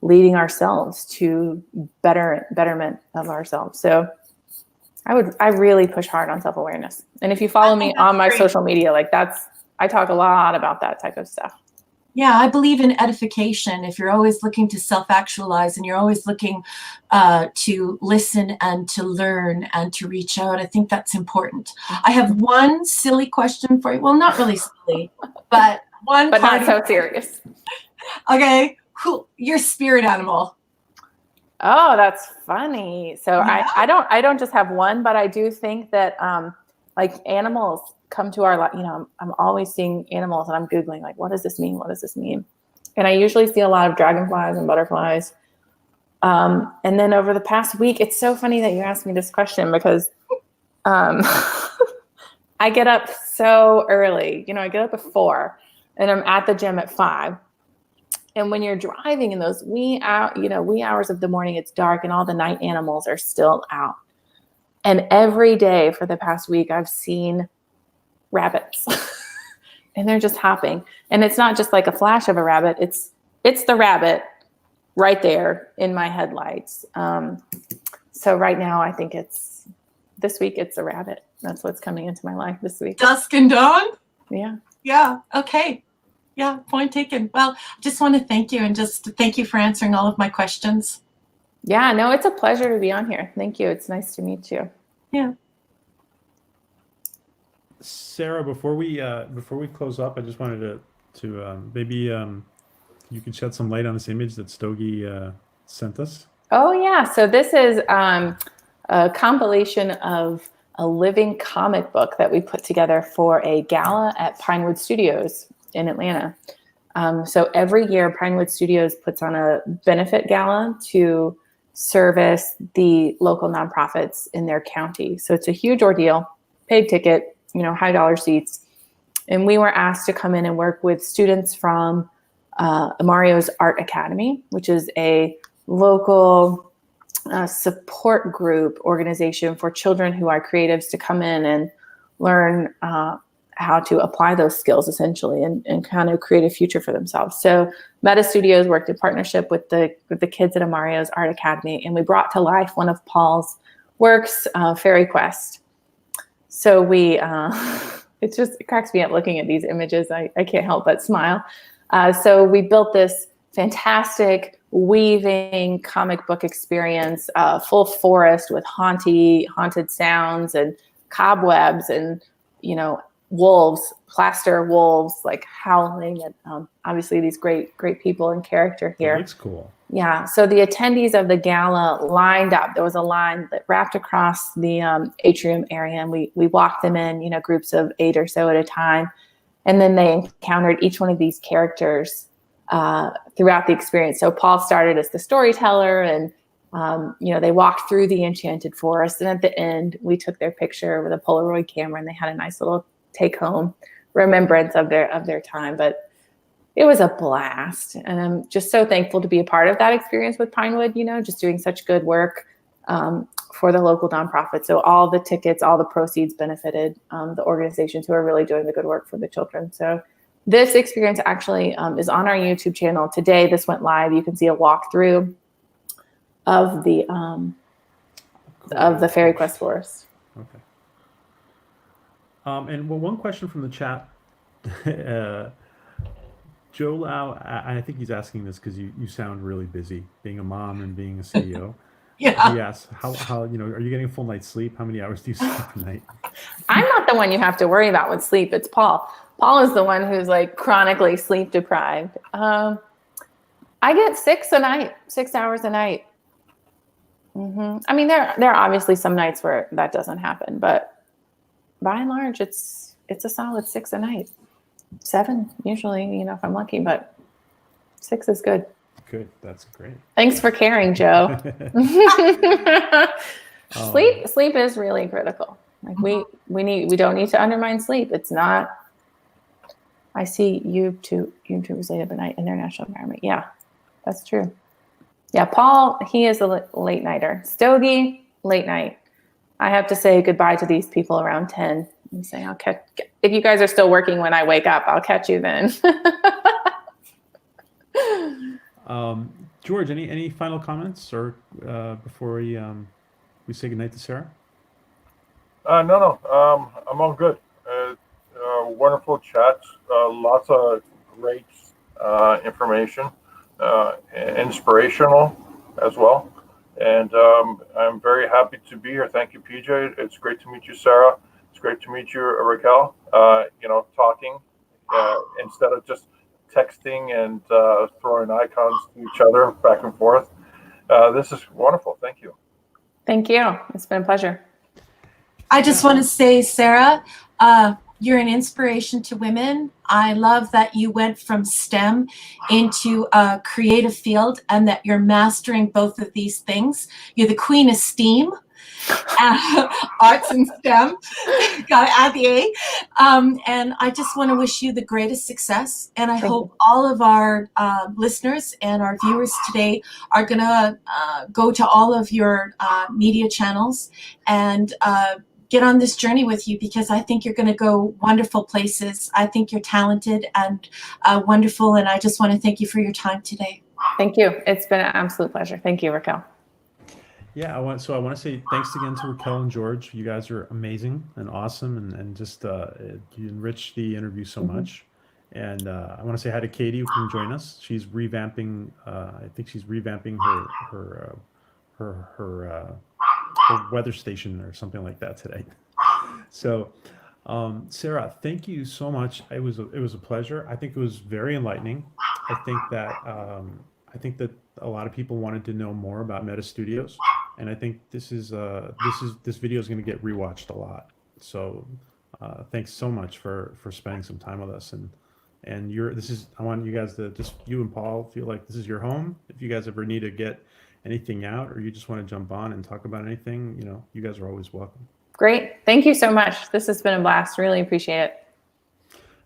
leading ourselves to betterment of ourselves. So I really push hard on self-awareness. And if you follow me on my social media, I talk a lot about that type of stuff. Yeah, I believe in edification. If you're always looking to self-actualize and you're always looking to listen and to learn and to reach out, I think that's important. I have one silly question for you. Well, not really silly, but one. But not so serious. Okay, your spirit animal. Oh, that's funny. So yeah. I don't just have one, but I do think that animals come to our life. I'm always seeing animals and I'm Googling what does this mean? What does this mean? And I usually see a lot of dragonflies and butterflies. And then over the past week, it's so funny that you asked me this question because I get up so early. I get up at 4 and I'm at the gym at 5. And when you're driving in those wee hours of the morning, it's dark and all the night animals are still out. And every day for the past week, I've seen rabbits and they're just hopping. And it's not just like a flash of a rabbit. It's the rabbit right there in my headlights. So right now I think this week it's a rabbit. That's what's coming into my life this week. Dusk and dawn? Yeah. Yeah. Okay. Yeah. Point taken. Well, I just want to thank you and just thank you for answering all of my questions. Yeah, no, it's a pleasure to be on here. Thank you. It's nice to meet you. Yeah. Sarah, before we close up, I just wanted to maybe you could shed some light on this image that Stogie sent us. Oh yeah, so this is a compilation of a living comic book that we put together for a gala at Pinewood Studios in Atlanta. So every year, Pinewood Studios puts on a benefit gala to service the local nonprofits in their county. So it's a huge ordeal, paid ticket, high dollar seats. And we were asked to come in and work with students from Mario's Art Academy, which is a local support group organization for children who are creatives to come in and learn how to apply those skills essentially and kind of create a future for themselves. So Meta Studios worked in partnership with the kids at Mario's Art Academy, and we brought to life one of Paul's works, Fairy Quest. So we, it cracks me up looking at these images. I can't help but smile. So we built this fantastic weaving comic book experience, full forest with haunted sounds and cobwebs and, wolves, plaster wolves, like howling, and obviously these great people in character here. That's cool. Yeah. So the attendees of the gala lined up. There was a line that wrapped across the atrium area, and we walked them in, groups of 8 or so at a time. And then they encountered each one of these characters throughout the experience. So Paul started as the storyteller, and they walked through the enchanted forest. And at the end, we took their picture with a Polaroid camera, and they had a nice little take-home remembrance of their time. But it was a blast, and I'm just so thankful to be a part of that experience with Pinewood. Just doing such good work for the local nonprofit. So all the tickets, all the proceeds benefited the organizations who are really doing the good work for the children. So this experience actually is on our YouTube channel today. This went live. You can see a walkthrough of the Fairy Quest Forest. Okay. And one question from the chat. Joe Lau, I think he's asking this because you sound really busy being a mom and being a CEO. Yeah. He asks, how are you getting a full night's sleep? How many hours do you sleep a night? I'm not the one you have to worry about with sleep. It's Paul. Paul is the one who's like chronically sleep deprived. I get 6 hours a night. I mean, there are obviously some nights where that doesn't happen, but by and large, it's a solid 6 a night. 7 usually, if I'm lucky, but 6 is good. Good, that's great. Thanks for caring, Joe. Sleep is really critical. Like we don't need to undermine sleep. It's not. I see YouTube is late up at night, international environment. Yeah, that's true. Yeah, Paul, he is a late nighter. Stogie, late night. I have to say goodbye to these people around 10 and say, if you guys are still working when I wake up, I'll catch you then. George, any final comments or before we say goodnight to Sarah? No. I'm all good. Wonderful chats. Lots of great information, inspirational as well. And I'm very happy to be here. Thank you, PJ. It's great to meet you, Sarah. It's great to meet you, Raquel. Talking instead of just texting and throwing icons to each other back and forth. This is wonderful. Thank you. Thank you. It's been a pleasure. I just want to say, Sarah, You're an inspiration to women. I love that you went from STEM into a creative field and that you're mastering both of these things. You're the queen of STEAM, arts and STEM. Got to add the A. And I just want to wish you the greatest success. And I hope all of our listeners and our viewers today are going to go to all of your media channels and get on this journey with you, because I think you're going to go wonderful places. I think you're talented and wonderful. And I just want to thank you for your time today. Thank you. It's been an absolute pleasure. Thank you, Raquel. Yeah, I want to say thanks again to Raquel and George. You guys are amazing and awesome, and just you enriched the interview so much. And I want to say hi to Katie, who can join us. She's revamping. I think she's revamping her weather station or something like that today. So, Sarah, thank you so much. It was a pleasure. I think it was very enlightening. I think that a lot of people wanted to know more about Meta Studios, and I think this video is going to get rewatched a lot. So, thanks so much for spending some time with us. And I want you guys to just, you and Paul, feel like this is your home. If you guys ever need to get anything out, or you just want to jump on and talk about anything, you guys are always welcome. Great. Thank you so much. This has been a blast. Really appreciate it.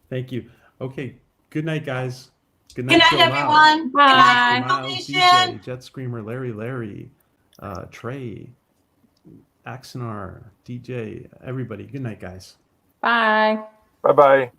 Thank you. Okay. Good night, guys. Good night, everyone. Bye. Good night, Miles, Nation. DJ, Jet Screamer, Larry, Trey, Axonar, DJ, everybody. Good night, guys. Bye. Bye bye.